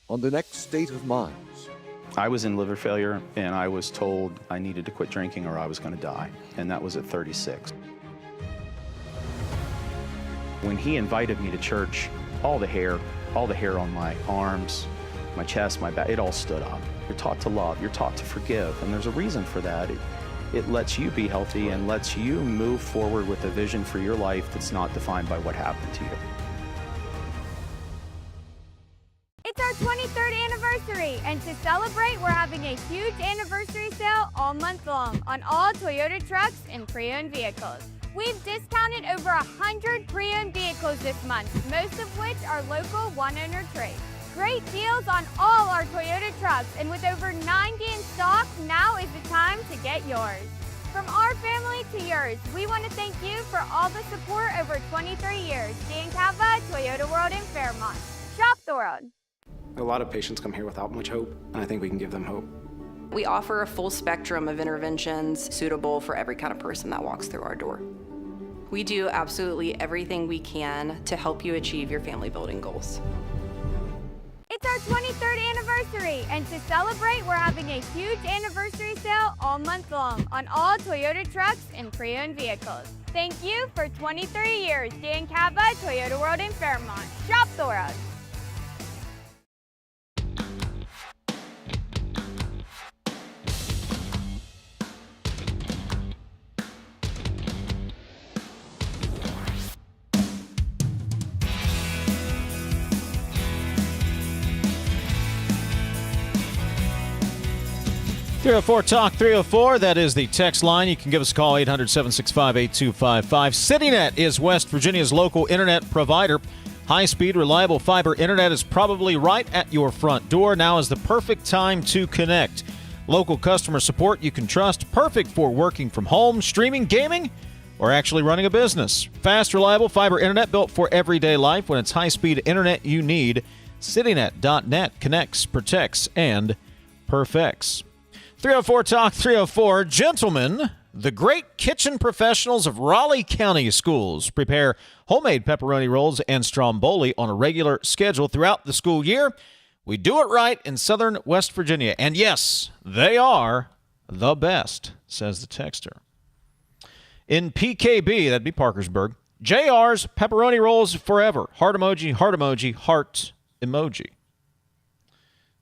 On the next State of Minds. I was in liver failure, and I was told I needed to quit drinking or I was going to die, and that was at 36. When he invited me to church, all the hair on my arms, my chest, my back, it all stood up. You're taught to love, you're taught to forgive, and there's a reason for that. It lets you be healthy and lets you move forward with a vision for your life that's not defined by what happened to you. It's our 23rd anniversary, and to celebrate, we're having a huge anniversary sale all month long on all Toyota trucks and pre-owned vehicles. We've discounted over 100 pre-owned vehicles this month, most of which are local one-owner trades. Great deals on all our Toyota trucks, and with over 90 in stock, now is the time to get yours. From our family to yours, we want to thank you for all the support over 23 years. Dan Cava, Toyota World in Fairmont. Shop the world. A lot of patients come here without much hope, and I think we can give them hope. We offer a full spectrum of interventions suitable for every kind of person that walks through our door. We do absolutely everything we can to help you achieve your family building goals. It's our 23rd anniversary, and to celebrate, we're having a huge anniversary sale all month long on all Toyota trucks and pre-owned vehicles. Thank you for 23 years, Dan Cava, Toyota World in Fairmont. Shop the world. Talk 304, that is the text line. You can give us a call, 800-765-8255. CityNet is West Virginia's local internet provider. High-speed, reliable fiber internet is probably right at your front door. Now is the perfect time to connect. Local customer support you can trust, perfect for working from home, streaming, gaming, or actually running a business. Fast, reliable fiber internet built for everyday life. When it's high-speed internet you need, citynet.net connects, protects, and perfects. 304 304. Gentlemen, the great kitchen professionals of Raleigh County Schools prepare homemade pepperoni rolls and stromboli on a regular schedule throughout the school year. We do it right in southern West Virginia. And yes, they are the best, says the texter. In PKB, that'd be Parkersburg, JR's pepperoni rolls forever. Heart emoji, heart emoji, heart emoji.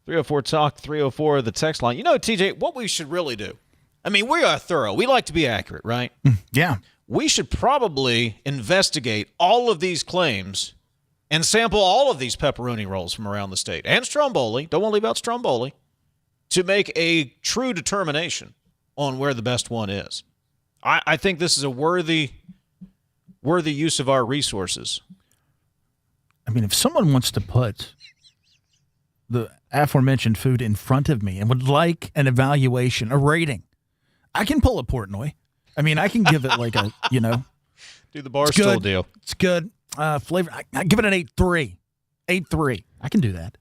304 Talk 304, the text line. You know, TJ, what we should really do, I mean, we are thorough. We like to be accurate, right? Yeah. We should probably investigate all of these claims and sample all of these pepperoni rolls from around the state. And stromboli, don't want to leave out stromboli, to make a true determination on where the best one is. I think this is a worthy use of our resources. I mean, if someone wants to put the aforementioned food in front of me and would like an evaluation, a rating, I can pull a Portnoy. I mean, I can give it like a, Do the Barstool deal. It's good. Flavor. I give it an 8.3. 8.3. I can do that.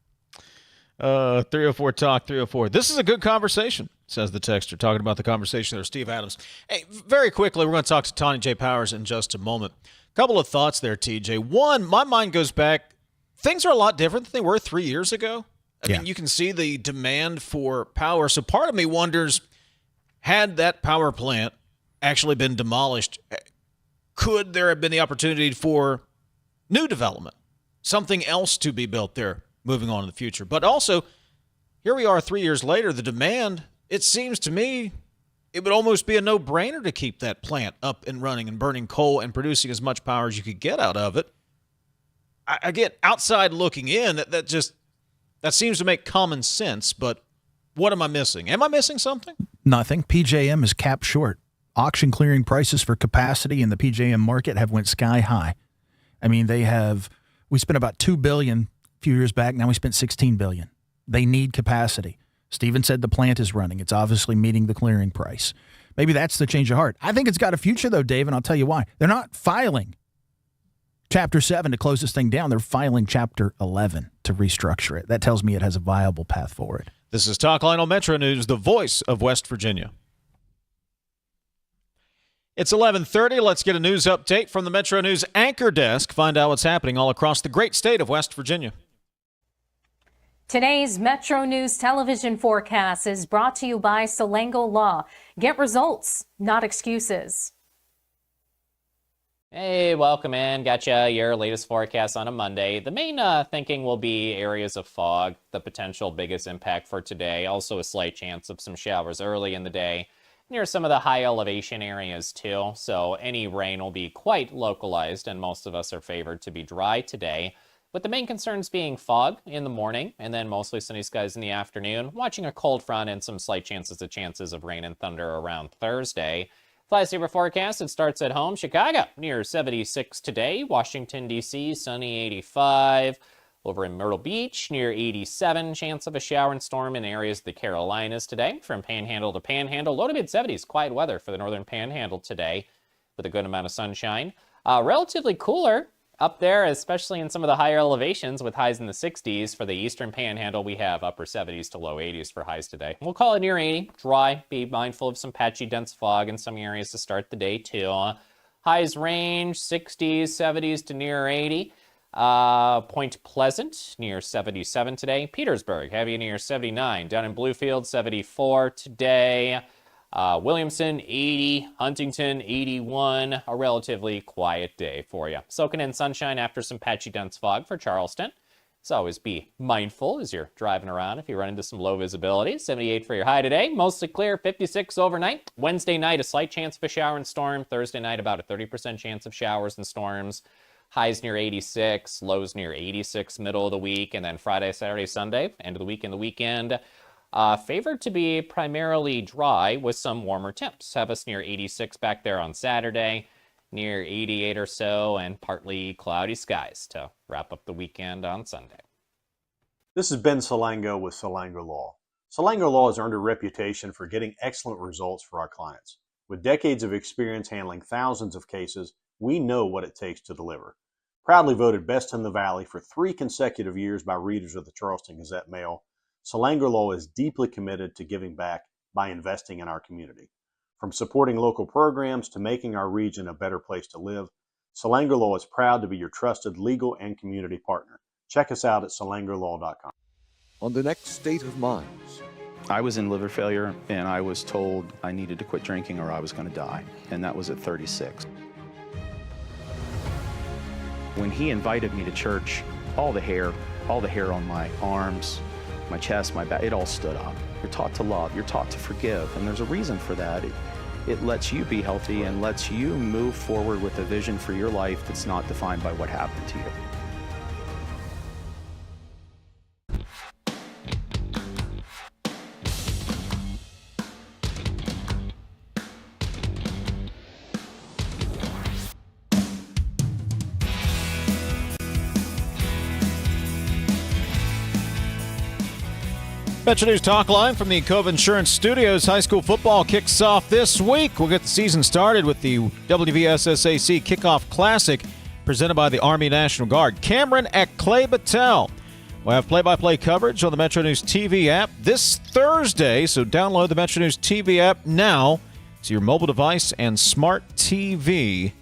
304 Talk 304. This is a good conversation, says the texter, talking about the conversation there, Steve Adams. Hey, very quickly, we're going to talk to Tonya J. Powers in just a moment. Couple of thoughts there, TJ. One, my mind goes back. Things are a lot different than they were 3 years ago. I mean, you can see the demand for power. So part of me wonders, had that power plant actually been demolished, could there have been the opportunity for new development, something else to be built there moving on in the future? But also, here we are 3 years later, the demand, it seems to me, it would almost be a no-brainer to keep that plant up and running and burning coal and producing as much power as you could get out of it. I get outside looking in, that seems to make common sense, but what am I missing? Am I missing something? Nothing. PJM is capped short. Auction clearing prices for capacity in the PJM market have went sky high. I mean, we spent about $2 billion a few years back. Now we spent $16 billion. They need capacity. Stephen said the plant is running. It's obviously meeting the clearing price. Maybe that's the change of heart. I think it's got a future, though, Dave, and I'll tell you why. They're not filing Chapter 7 to close this thing down. They're filing Chapter 11 to restructure it. That tells me it has a viable path forward. This is Talkline on Metro News, the voice of West Virginia. It's 11:30. Let's get a news update from the Metro News anchor desk. Find out what's happening all across the great state of West Virginia. Today's Metro News television forecast is brought to you by Salango Law. Get results, not excuses. Hey, welcome in. Gotcha. Your latest forecast on a Monday. The main thinking will be areas of fog, the potential biggest impact for today. Also a slight chance of some showers early in the day near some of the high elevation areas too. So any rain will be quite localized, and most of us are favored to be dry today. With the main concerns being fog in the morning and then mostly sunny skies in the afternoon, watching a cold front and some slight chances of rain and thunder around Thursday. Fly-saver forecast, it starts at home. Chicago, near 76 today. Washington, D.C., sunny 85. Over in Myrtle Beach, near 87. Chance of a shower and storm in areas of the Carolinas today. From Panhandle to Panhandle, low to mid-70s. Quiet weather for the northern Panhandle today with a good amount of sunshine. Relatively cooler up there, especially in some of the higher elevations with highs in the 60s. For the eastern Panhandle, we have upper 70s to low 80s for highs today. We'll call it near 80. Dry. Be mindful of some patchy, dense fog in some areas to start the day, too. Highs range 60s, 70s to near 80. Point Pleasant, near 77 today. Petersburg, heavy near 79. Down in Bluefield, 74 today. Williamson, 80. Huntington, 81. A relatively quiet day for you. Soaking in sunshine after some patchy, dense fog for Charleston. So always be mindful as you're driving around if you run into some low visibility. 78 for your high today. Mostly clear, 56 overnight. Wednesday night, a slight chance of a shower and storm. Thursday night, about a 30% chance of showers and storms. Highs near 86, lows near 86 middle of the week. And then Friday, Saturday, Sunday, end of the week and the weekend. Favored to be primarily dry with some warmer temps. Have us near 86 back there on Saturday, near 88 or so, and partly cloudy skies to wrap up the weekend on Sunday. This is Ben Salango with Salango Law. Salango Law has earned a reputation for getting excellent results for our clients. With decades of experience handling thousands of cases, we know what it takes to deliver. Proudly voted Best in the Valley for 3 consecutive years by readers of the Charleston Gazette-Mail, Salango Law is deeply committed to giving back by investing in our community. From supporting local programs to making our region a better place to live, Salango Law is proud to be your trusted legal and community partner. Check us out at salangolaw.com. On the next State of Minds. I was in liver failure, and I was told I needed to quit drinking or I was going to die, and that was at 36. When he invited me to church, all the hair on my arms, my chest, my back, it all stood up. You're taught to love, you're taught to forgive, and there's a reason for that. It lets you be healthy and lets you move forward with a vision for your life that's not defined by what happened to you. MetroNews Talkline from the Cove Insurance Studios. High school football kicks off this week. We'll get the season started with the WVSSAC Kickoff Classic presented by the Army National Guard. Cameron at Clay Battelle. We'll have play-by-play coverage on the MetroNews TV app this Thursday, so download the MetroNews TV app now to your mobile device and smart TV.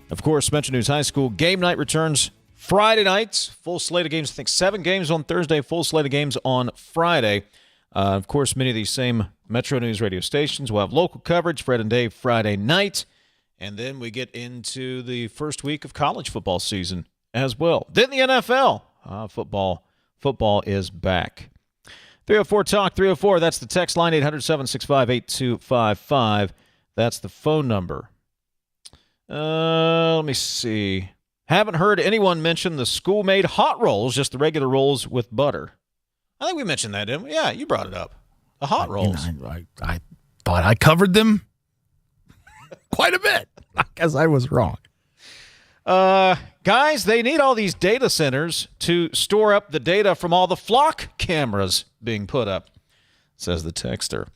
Of course, MetroNews High School game night returns Friday nights. Full slate of games. I think 7 games on Thursday, full slate of games on Friday. Of course, many of these same Metro News radio stations will have local coverage, Fred and Dave, Friday night. And then we get into the first week of college football season as well. Then the NFL. Football is back. 304-TALK, 304. That's the text line, 800-765-8255. That's the phone number. Let me see. Haven't heard anyone mention the school-made hot rolls, just the regular rolls with butter. I think we mentioned that, didn't we? Yeah, you brought it up. The hot rolls. I thought I covered them quite a bit. I guess I was wrong. Guys, they need all these data centers to store up the data from all the flock cameras being put up, says the texter.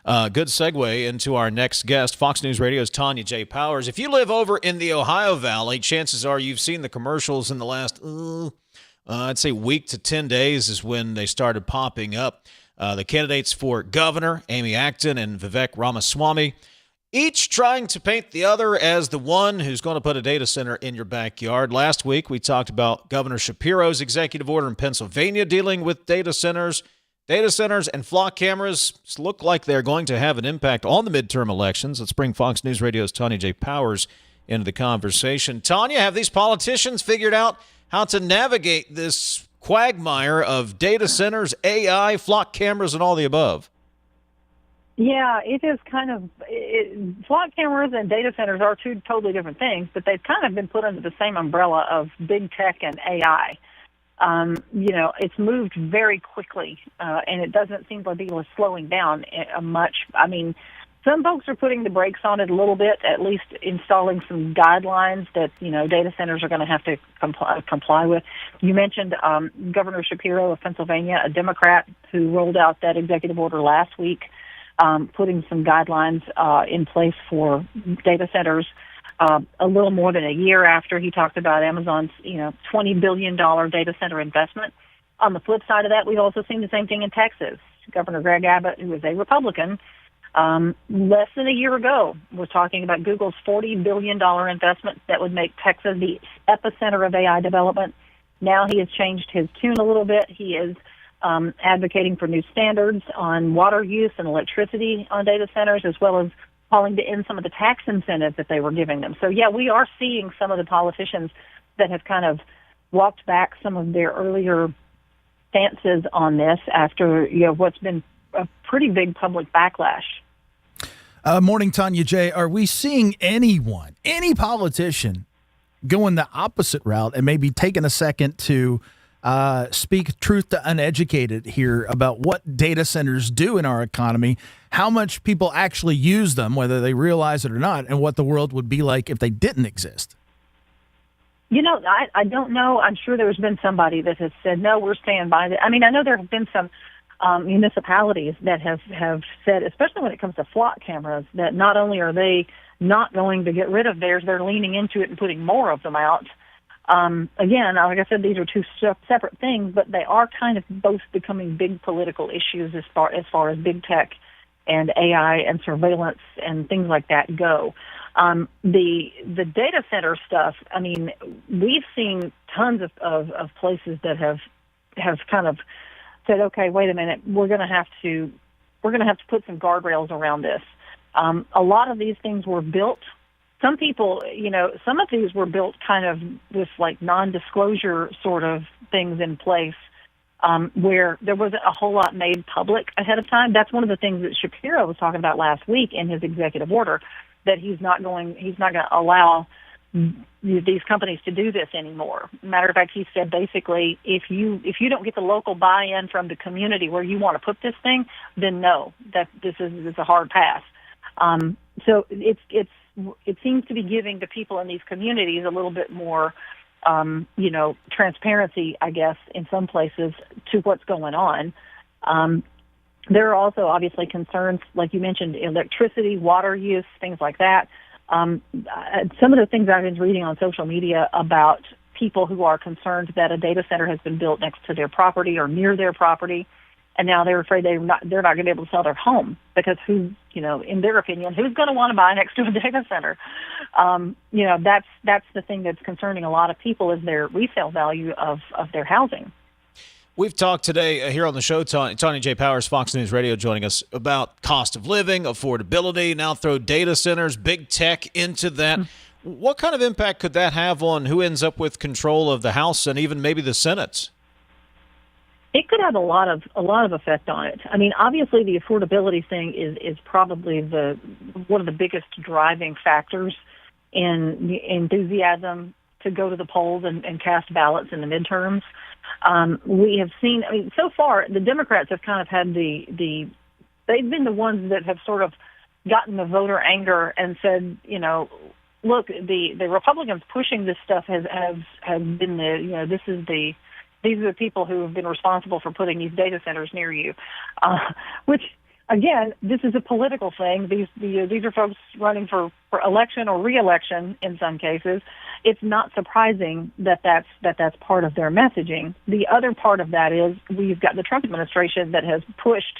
Good segue into our next guest, Fox News Radio's Tonya J. Powers. If you live over in the Ohio Valley, chances are you've seen the commercials in the last, I'd say week to 10 days is when they started popping up. The candidates for governor, Amy Acton and Vivek Ramaswamy, each trying to paint the other as the one who's going to put a data center in your backyard. Last week, we talked about Governor Shapiro's executive order in Pennsylvania dealing with data centers. Data centers and flock cameras look like they're going to have an impact on the midterm elections. Let's bring Fox News Radio's Tonya J. Powers into the conversation. Tonya, have these politicians figured out how to navigate this quagmire of data centers, AI, flock cameras, and all the above? Yeah, it is kind of flock cameras and data centers are two totally different things, but they've kind of been put under the same umbrella of big tech and AI. It's moved very quickly, and it doesn't seem to be slowing down much. I mean, some folks are putting the brakes on it a little bit, at least installing some guidelines that, data centers are going to have to comply with. You mentioned Governor Shapiro of Pennsylvania, a Democrat who rolled out that executive order last week, putting some guidelines in place for data centers a little more than a year after he talked about Amazon's, $20 billion data center investment. On the flip side of that, we've also seen the same thing in Texas. Governor Greg Abbott, who is a Republican, less than a year ago was talking about Google's $40 billion investment that would make Texas the epicenter of AI development. Now he has changed his tune a little bit. He is advocating for new standards on water use and electricity on data centers, as well as calling to end some of the tax incentives that they were giving them. So, yeah, we are seeing some of the politicians that have kind of walked back some of their earlier stances on this after, what's been a pretty big public backlash. Morning, Tonya J. Are we seeing any politician going the opposite route and maybe taking a second to speak truth to uneducated here about what data centers do in our economy, how much people actually use them, whether they realize it or not, and what the world would be like if they didn't exist? I don't know. I'm sure there's been somebody that has said, no, we're staying by it. I mean, I know there have been some municipalities that have said, especially when it comes to flock cameras, that not only are they not going to get rid of theirs, they're leaning into it and putting more of them out. Again, like I said, these are two separate things, but they are kind of both becoming big political issues as far as big tech and AI and surveillance and things like that go. The data center stuff, I mean, we've seen tons of places that have kind of said, okay, wait a minute, we're going to have to put some guardrails around this. A lot of these things were built. Some people, some of these were built kind of with like non-disclosure sort of things in place, where there wasn't a whole lot made public ahead of time. That's one of the things that Shapiro was talking about last week in his executive order, that he's not going to allow these companies to do this anymore. Matter of fact, he said basically, if you don't get the local buy-in from the community where you want to put this thing, then no, that this is a hard pass. So it seems to be giving the people in these communities a little bit more, transparency, I guess, in some places to what's going on. There are also obviously concerns, like you mentioned, electricity, water use, things like that. Some of the things I've been reading on social media about people who are concerned that a data center has been built next to their property or near their property, and now they're afraid they're not going to be able to sell their home because in their opinion, who's going to want to buy next to a data center? That's the thing that's concerning a lot of people is their resale value of their housing. We've talked today here on the show, Tonya J. Powers, Fox News Radio, joining us about cost of living, affordability, now throw data centers, big tech into that. What kind of impact could that have on who ends up with control of the House and even maybe the Senate? It could have a lot of effect on it. I mean, obviously, the affordability thing is probably one of the biggest driving factors in the enthusiasm to go to the polls and cast ballots in the midterms. We have seen, so far, the Democrats have kind of had they've been the ones that have sort of gotten the voter anger and said, look, the Republicans pushing this stuff has been these are the people who have been responsible for putting these data centers near you, which, again, this is a political thing. These are folks running for election or re-election in some cases. It's not surprising that that's part of their messaging. The other part of that is we've got the Trump administration that has pushed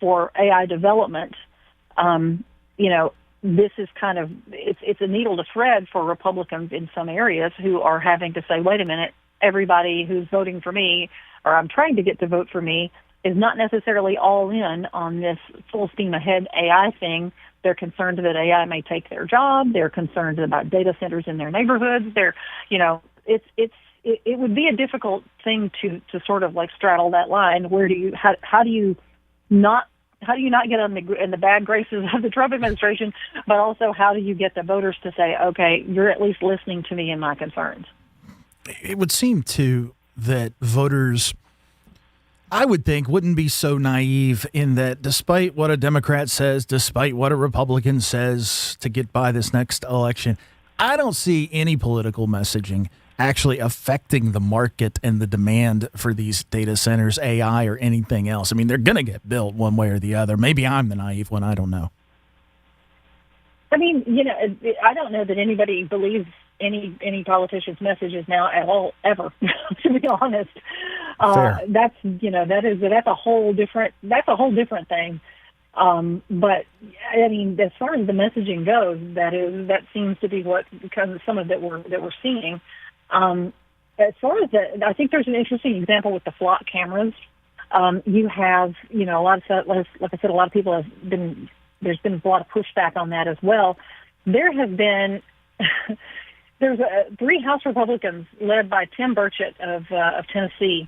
for AI development. This is kind of it's a needle to thread for Republicans in some areas who are having to say, wait a minute, everybody who's voting for me or I'm trying to get to vote for me is not necessarily all in on this full steam ahead AI thing. They're concerned that AI may take their job. They're concerned about data centers in their neighborhoods. It would be a difficult thing to sort of like straddle that line. How do you not get in the bad graces of the Trump administration, but also how do you get the voters to say, okay, you're at least listening to me and my concerns? It would seem, too, that voters, I would think, wouldn't be so naive in that despite what a Democrat says, despite what a Republican says to get by this next election, I don't see any political messaging actually affecting the market and the demand for these data centers, AI, or anything else. I mean, they're going to get built one way or the other. Maybe I'm the naive one. I don't know. I mean, I don't know that anybody believes any politician's messages now at all, ever, to be honest. That's a whole different thing. But I mean, as far as the messaging goes, that seems to be what because of some of that we're seeing. As far as I think there's an interesting example with the flock cameras. You have a lot of stuff, like I said, a lot of people have been. There's been a lot of pushback on that as well. There have been. There's 3 House Republicans led by Tim Burchett of Tennessee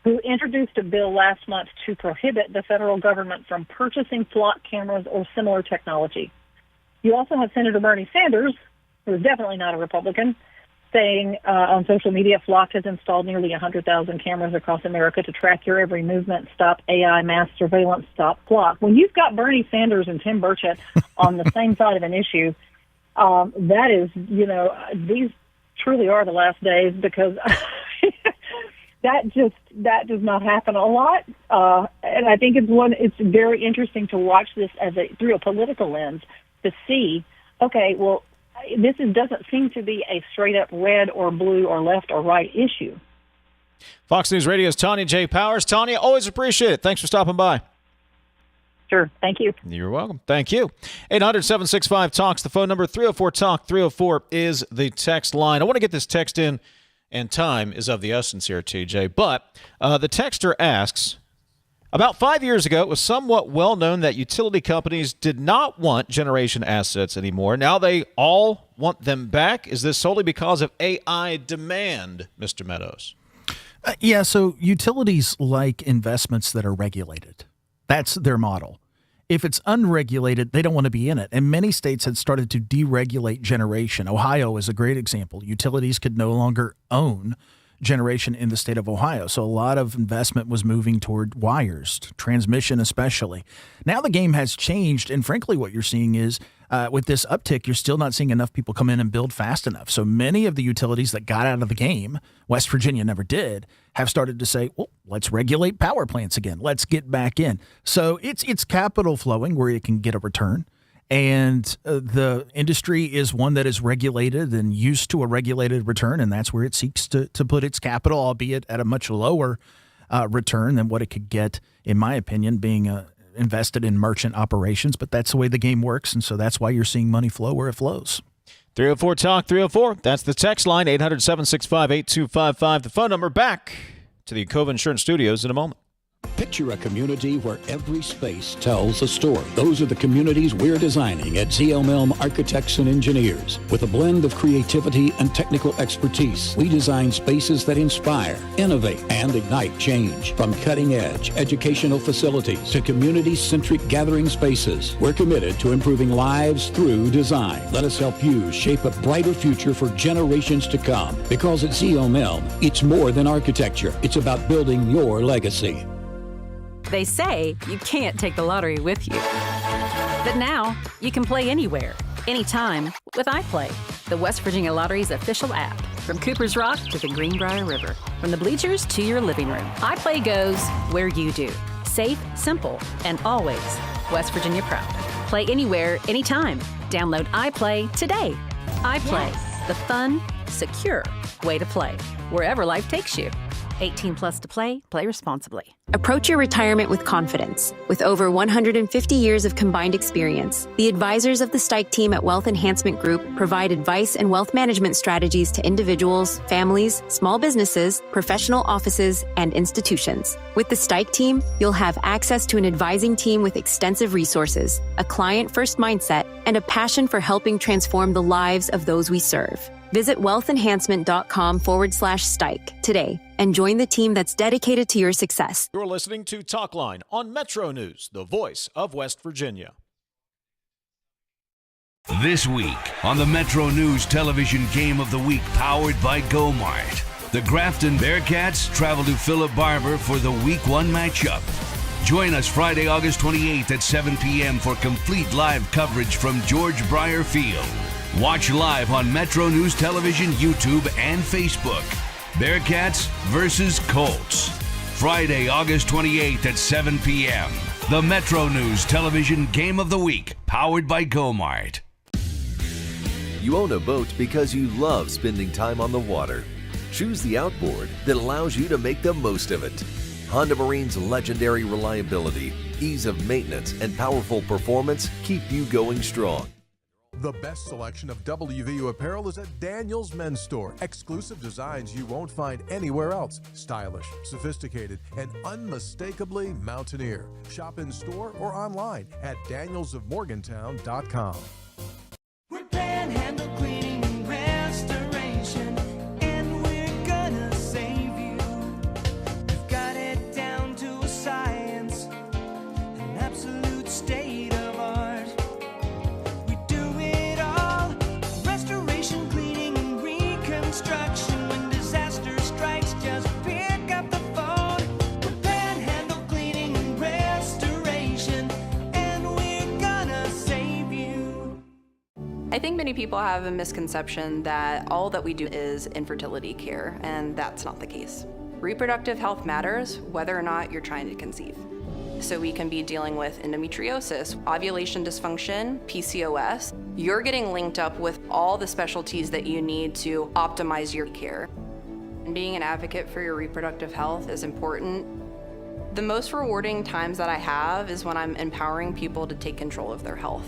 who introduced a bill last month to prohibit the federal government from purchasing flock cameras or similar technology. You also have Senator Bernie Sanders, who is definitely not a Republican, saying on social media, Flock has installed nearly 100,000 cameras across America to track your every movement, stop AI mass surveillance, stop Flock. When you've got Bernie Sanders and Tim Burchett on the same side of an issue, that is, these truly are the last days because that does not happen a lot. And I think it's very interesting to watch this through a political lens to see, okay, well, this doesn't seem to be a straight up red or blue or left or right issue. Fox News Radio's Tonya J. Powers. Tonya, always appreciate it. Thanks for stopping by. Sure. Thank you. You're welcome. Thank you. 800-765-TALKS, the phone number. 304-TALK. 304 is the text line. I want to get this text in, and time is of the essence here, TJ. But the texter asks, about 5 years ago, it was somewhat well known that utility companies did not want generation assets anymore. Now they all want them back. Is this solely because of AI demand, Mr. Meadows? Yeah, so utilities like investments that are regulated. That's their model. If it's unregulated, they don't want to be in it. And many states had started to deregulate generation. Ohio is a great example. Utilities could no longer own generation in the state of Ohio. So a lot of investment was moving toward wires, transmission especially. Now the game has changed. And frankly, what you're seeing is with this uptick, you're still not seeing enough people come in and build fast enough. So many of the utilities that got out of the game, West Virginia never did, have started to say, well, let's regulate power plants again. Let's get back in. So it's capital flowing where it can get a return. And the industry is one that is regulated and used to a regulated return, and that's where it seeks to put its capital, albeit at a much lower return than what it could get, in my opinion, being invested in merchant operations. But that's the way the game works, and so that's why you're seeing money flow where it flows. 304 Talk 304. That's the text line, 800-765-8255. The phone number. Back to the Encova Insurance Studios in a moment. Picture a community where every space tells a story. Those are the communities we're designing at ZLM Architects and Engineers. With a blend of creativity and technical expertise, we design spaces that inspire, innovate, and ignite change. From cutting-edge educational facilities to community-centric gathering spaces, we're committed to improving lives through design. Let us help you shape a brighter future for generations to come. Because at ZLM, it's more than architecture. It's about building your legacy. They say you can't take the lottery with you. But now, you can play anywhere, anytime with iPlay, the West Virginia Lottery's official app. From Cooper's Rock to the Greenbrier River, from the bleachers to your living room, iPlay goes where you do. Safe, simple, and always West Virginia proud. Play anywhere, anytime. Download iPlay today. iPlay, the fun, secure way to play, wherever life takes you. 18 plus to play. Play responsibly. Approach your retirement with confidence. With over 150 years of combined experience, the advisors of the Stike team at Wealth Enhancement Group provide advice and wealth management strategies to individuals, families, small businesses, professional offices, and institutions. With the Stike team, you'll have access to an advising team with extensive resources, a client-first mindset, and a passion for helping transform the lives of those we serve. Visit wealthenhancement.com/Stike today and join the team that's dedicated to your success. You're listening to Talkline on Metro News, the voice of West Virginia. This week on the Metro News Television Game of the Week, powered by GoMart, the Grafton Bearcats travel to Philip Barber for the Week 1 matchup. Join us Friday, August 28th at 7 p.m. for complete live coverage from George Breyer Field. Watch live on Metro News Television, YouTube, and Facebook. Bearcats versus Colts. Friday, August 28th at 7 p.m. The Metro News Television Game of the Week, powered by GoMart. You own a boat because you love spending time on the water. Choose the outboard that allows you to make the most of it. Honda Marine's legendary reliability, ease of maintenance, and powerful performance keep you going strong. The best selection of WVU apparel is at Daniel's Men's Store. Exclusive designs you won't find anywhere else. Stylish, sophisticated, and unmistakably mountaineer. Shop in store or online at danielsofmorgantown.com. We're Panhandle Cleaning and Restoration, and we're gonna save you. We've got it down to a science, an absolute state of art. We do it all, restoration, cleaning, and reconstruction. When disaster strikes, just pick up the phone. We're Panhandle Cleaning and Restoration, and we're gonna save you. I think many people have a misconception that all that we do is infertility care, and that's not the case. Reproductive health matters whether or not you're trying to conceive. So we can be dealing with endometriosis, ovulation dysfunction, PCOS. You're getting linked up with all the specialties that you need to optimize your care. And being an advocate for your reproductive health is important. The most rewarding times that I have is when I'm empowering people to take control of their health.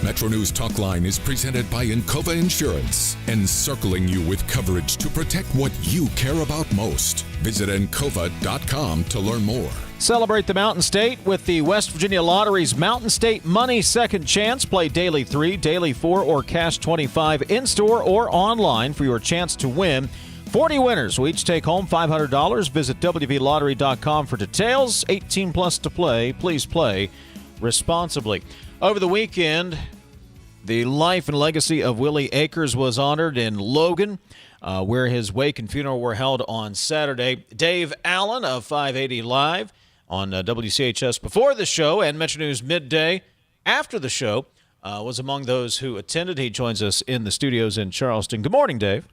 Metro News Talkline is presented by Encova Insurance, encircling you with coverage to protect what you care about most. Visit Encova.com to learn more. Celebrate the Mountain State with the West Virginia Lottery's Mountain State Money Second Chance. Play Daily 3, Daily 4, or Cash 25 in-store or online for your chance to win. 40 winners will each take home $500. Visit WVLottery.com for details. 18 plus to play. Please play responsibly. Over the weekend, The life and legacy of Willie Akers was honored in Logan, where his wake and funeral were held on Saturday. Dave Allen of 580 Live on WCHS before the show and Metro News Midday after the show was among those who attended. He joins us in the studios in Charleston. Good morning, Dave.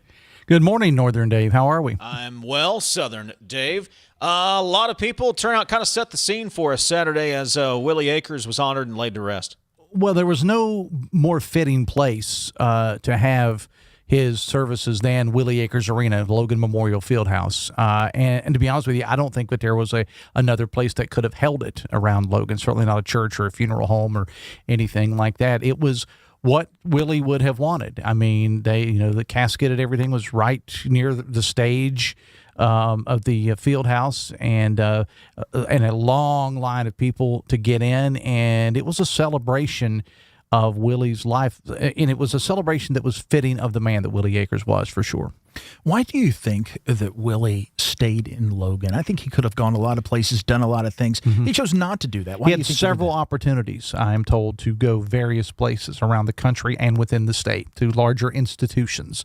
Good morning, Northern Dave. How are we? I'm well, Southern Dave. A lot of people turnout kind of set the scene for us Saturday as Willie Akers was honored and laid to rest. Well, there was no more fitting place to have his services than Willie Akers Arena, Logan Memorial Fieldhouse. And to be honest with you, I don't think that there was another place that could have held it around Logan, certainly not a church or a funeral home or anything like that. It was what Willie would have wanted. I mean, the casket and everything was right near the stage of the field house, and a long line of people to get in, and it was a celebration of Willie's life, and it was a celebration that was fitting of the man that Willie Akers was, for sure. Why do you think that Willie stayed in Logan? I think he could have gone a lot of places, done a lot of things. Mm-hmm. He chose not to do that. Why he had several opportunities, I am told, to go various places around the country and within the state to larger institutions.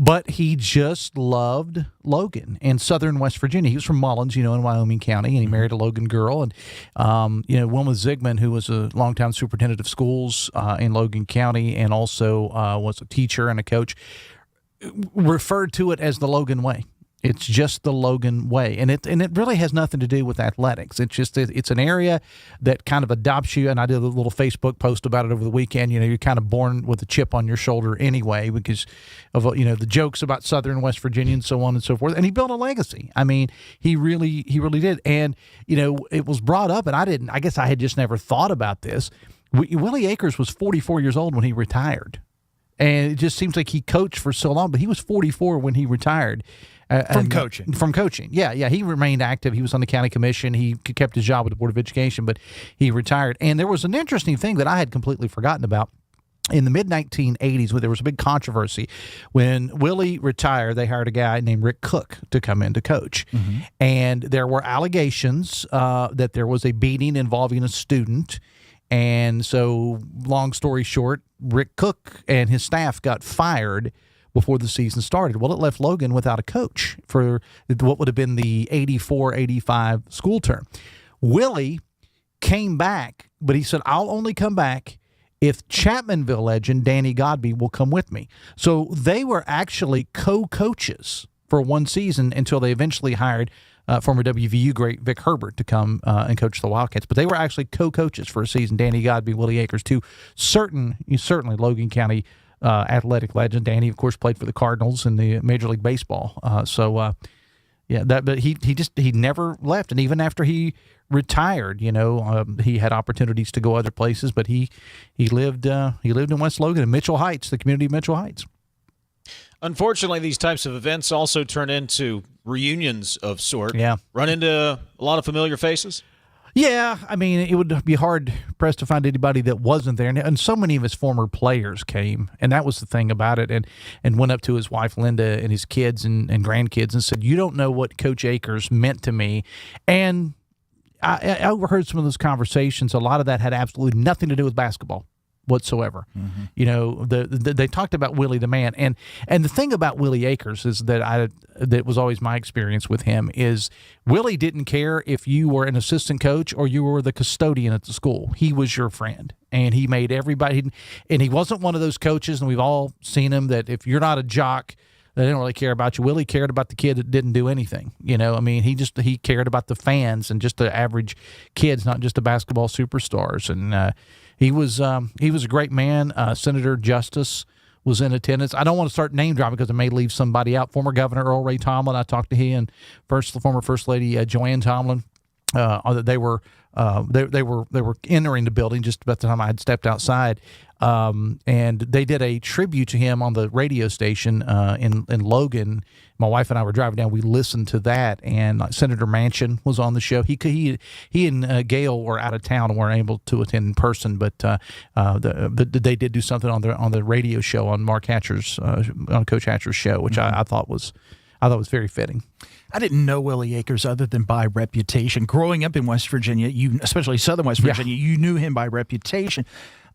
But he just loved Logan and southern West Virginia. He was from Mullins, in Wyoming County, and he married a Logan girl. And, Wilma Zigman, who was a longtime superintendent of schools in Logan County and also was a teacher and a coach, referred to it as the Logan way. It's just the Logan way, and it really has nothing to do with athletics. It's just it's an area that kind of adopts you. And I did a little Facebook post about it over the weekend. You're kind of born with a chip on your shoulder anyway because of the jokes about Southern West Virginia and so on and so forth. And he built a legacy. I mean, he really did. And it was brought up, and I guess I had just never thought about this. Willie Akers was 44 years old when he retired, and it just seems like he coached for so long. But he was 44 when he retired. From coaching. Yeah. He remained active. He was on the county commission. He kept his job with the Board of Education, but he retired. And there was an interesting thing that I had completely forgotten about. In the mid-1980s, there was a big controversy. When Willie retired, they hired a guy named Rick Cook to come in to coach. Mm-hmm. And there were allegations that there was a beating involving a student. And so, long story short, Rick Cook and his staff got fired before the season started. Well, it left Logan without a coach for what would have been the 84-85 school term. Willie came back, but he said, I'll only come back if Chapmanville legend Danny Godby will come with me. So they were actually co-coaches for one season until they eventually hired former WVU great Vic Herbert to come and coach the Wildcats. But they were actually co-coaches for a season, Danny Godby, Willie Akers, two certainly Logan County athletic legend. Danny, of course, played for the Cardinals in the Major League Baseball. But he never left, and even after he retired, he had opportunities to go other places. But he lived in West Logan in Mitchell Heights, the community of Mitchell Heights. Unfortunately, these types of events also turn into reunions of sort. Yeah, run into a lot of familiar faces. Yeah, I mean, it would be hard-pressed to find anybody that wasn't there. And so many of his former players came, and that was the thing about it, and went up to his wife, Linda, and his kids and grandkids and said, you don't know what Coach Akers meant to me. And I overheard some of those conversations. A lot of that had absolutely nothing to do with basketball whatsoever. Mm-hmm. They talked about Willie the man, and the thing about Willie Akers is that was always my experience with him is Willie didn't care if you were an assistant coach or you were the custodian at the school. He was your friend, and he made everybody. And he wasn't one of those coaches, and we've all seen him, that if you're not a jock, they didn't really care about you. Willie cared about the kid that didn't do anything. I mean, he cared about the fans and just the average kids, not just the basketball superstars. And he was a great man. Senator Justice was in attendance. I don't want to start name dropping because it may leave somebody out. Former Governor Earl Ray Tomlin, I talked to he and former First Lady Joanne Tomlin. They were entering the building just about the time I had stepped outside, and they did a tribute to him on the radio station in Logan. My wife and I were driving down. We listened to that, and Senator Manchin was on the show. He and Gail were out of town and weren't able to attend in person, but they did do something on the radio show on Mark Hatcher's on Coach Hatcher's show, which I thought was. I thought it was very fitting. I didn't know Willie Akers other than by reputation. Growing up in West Virginia, especially Southern West Virginia, you knew him by reputation.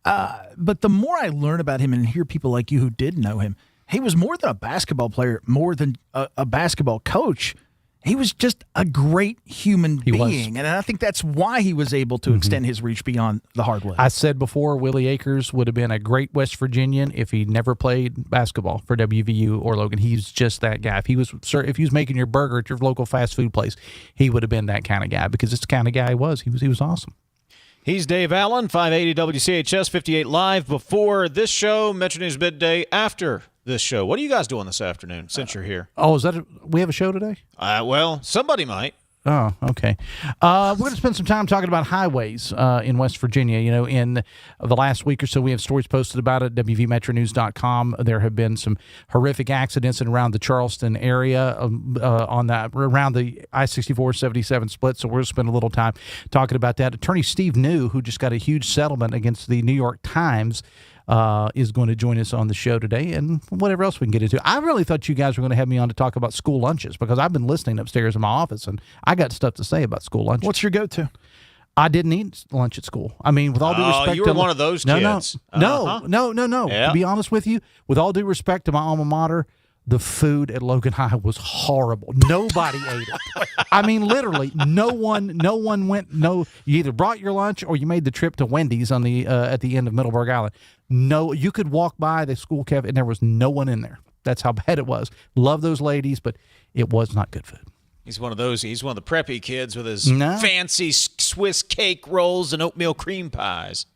But the more I learn about him and hear people like you who did know him, he was more than a basketball player, more than a basketball coach. He was just a great human being, and I think that's why he was able to extend his reach beyond the hardwood. I said before, Willie Akers would have been a great West Virginian if he never played basketball for WVU or Logan. He's just that guy. If he was making your burger at your local fast food place, he would have been that kind of guy because it's the kind of guy he was. He was awesome. He's Dave Allen, 580 WCHS 58 Live. Before this show, Metro News Midday. After this show, what are you guys doing this afternoon since you're here? Oh, we have a show today? Well, somebody might. Oh, okay. We're going to spend some time talking about highways in West Virginia. You know, in the last week or so, we have stories posted about it at WVMetroNews.com. There have been some horrific accidents in around the Charleston area around the I-64-77 split, so we're going to spend a little time talking about that. Attorney Steve New, who just got a huge settlement against the New York Times, is going to join us on the show today, and whatever else we can get into. I really thought you guys were going to have me on to talk about school lunches because I've been listening upstairs in my office, and I got stuff to say about school lunches. What's your go-to? I didn't eat lunch at school. I mean, with all due respect, you were one of those kids. No. Yeah. To be honest with you, with all due respect to my alma mater, the food at Logan High was horrible. Nobody ate it. I mean, literally, no one went. You either brought your lunch or you made the trip to Wendy's on the at the end of Middleburg Island. No, you could walk by the school cafe and there was no one in there. That's how bad it was. Love those ladies, but it was not good food. He's one of those. He's one of the preppy kids with his fancy Swiss cake rolls and oatmeal cream pies.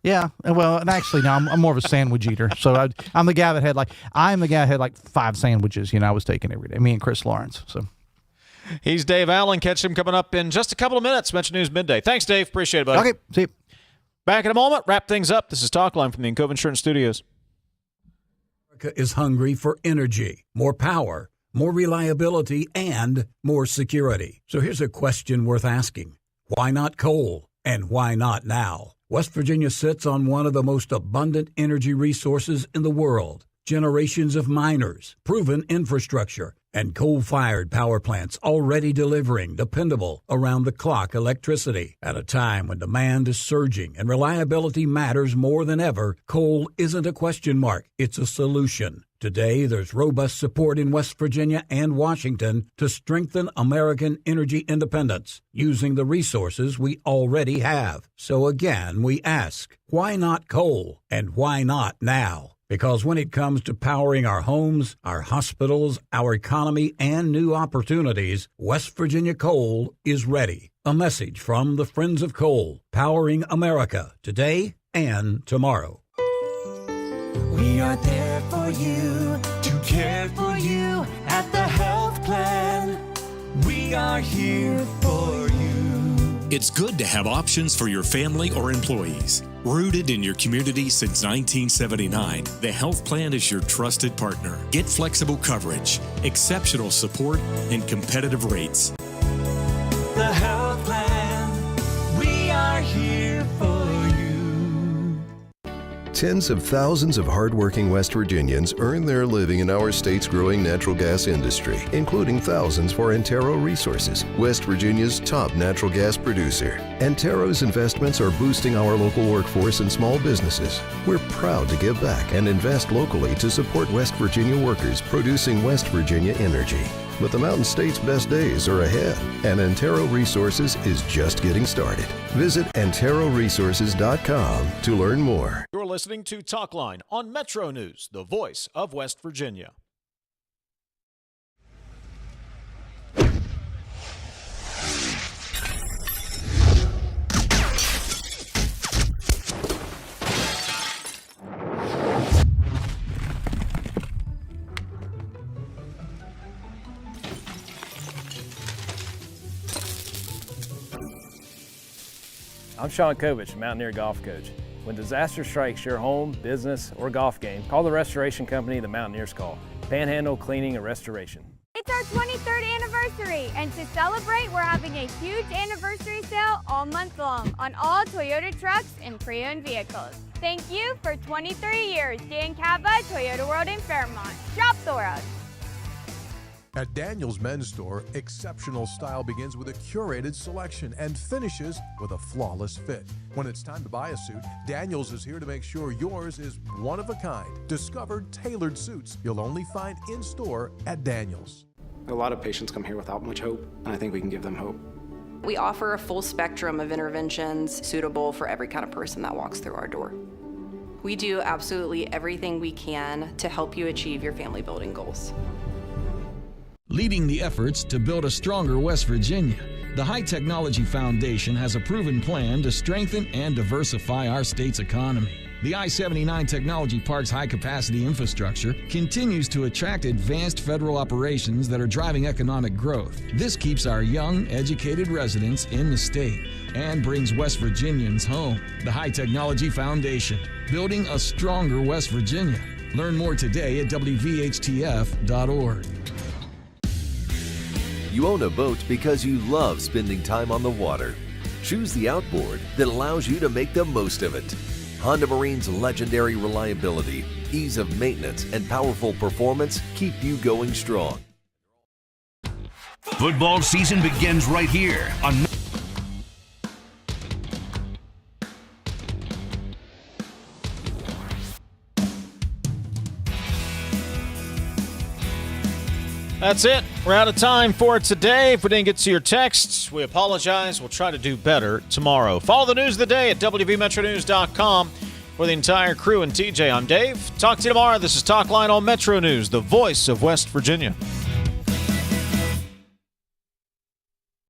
Yeah, well, and actually, now I'm more of a sandwich eater. So I'm the guy that had like 5 sandwiches. I was taking every day. Me and Chris Lawrence. So he's Dave Allen. Catch him coming up in just a couple of minutes. Metro News Midday. Thanks, Dave. Appreciate it, buddy. Okay, see you. Back in a moment. Wrap things up. This is Talkline from the Encova Insurance Studios. America is hungry for energy, more power, more reliability, and more security. So here's a question worth asking. Why not coal? And why not now? West Virginia sits on one of the most abundant energy resources in the world. Generations of miners, proven infrastructure, and coal-fired power plants already delivering dependable, around-the-clock electricity. At a time when demand is surging and reliability matters more than ever, coal isn't a question mark, it's a solution. Today, there's robust support in West Virginia and Washington to strengthen American energy independence using the resources we already have. So again, we ask, why not coal? And why not now? Because when it comes to powering our homes, our hospitals, our economy, and new opportunities, West Virginia Coal is ready. A message from the Friends of Coal, powering America today and tomorrow. We are there for you, to care for you at the health plan. We are here for you. It's good to have options for your family or employees. Rooted in your community since 1979, the health plan is your trusted partner. Get flexible coverage, exceptional support, and competitive rates. The health plan, we are here for you. Tens of thousands of hardworking West Virginians earn their living in our state's growing natural gas industry, including thousands for Antero Resources, West Virginia's top natural gas producer. Antero's investments are boosting our local workforce and small businesses. We're proud to give back and invest locally to support West Virginia workers producing West Virginia energy. But the Mountain State's best days are ahead, and Antero Resources is just getting started. Visit AnteroResources.com to learn more. You're listening to Talkline on Metro News, the voice of West Virginia. I'm Sean Kovich, Mountaineer Golf Coach. When disaster strikes your home, business, or golf game, call the restoration company the Mountaineers call. Panhandle Cleaning and Restoration. It's our 23rd anniversary, and to celebrate, we're having a huge anniversary sale all month long on all Toyota trucks and pre-owned vehicles. Thank you for 23 years, Dan Cava, Toyota World in Fairmont. Shop the world. At Daniels Men's Store, exceptional style begins with a curated selection and finishes with a flawless fit. When it's time to buy a suit, Daniels is here to make sure yours is one of a kind. Discover tailored suits you'll only find in store at Daniels. A lot of patients come here without much hope, and I think we can give them hope. We offer a full spectrum of interventions suitable for every kind of person that walks through our door. We do absolutely everything we can to help you achieve your family building goals. Leading the efforts to build a stronger West Virginia, the High Technology Foundation has a proven plan to strengthen and diversify our state's economy. The I-79 Technology Park's high-capacity infrastructure continues to attract advanced federal operations that are driving economic growth. This keeps our young, educated residents in the state and brings West Virginians home. The High Technology Foundation, building a stronger West Virginia. Learn more today at WVHTF.org. You own a boat because you love spending time on the water. Choose the outboard that allows you to make the most of it. Honda Marine's legendary reliability, ease of maintenance, and powerful performance keep you going strong. Football season begins right here on That's it. We're out of time for today. If we didn't get to your texts, we apologize. We'll try to do better tomorrow. Follow the news of the day at WVMetroNews.com. For the entire crew and TJ, I'm Dave. Talk to you tomorrow. This is Talkline on Metro News, the voice of West Virginia.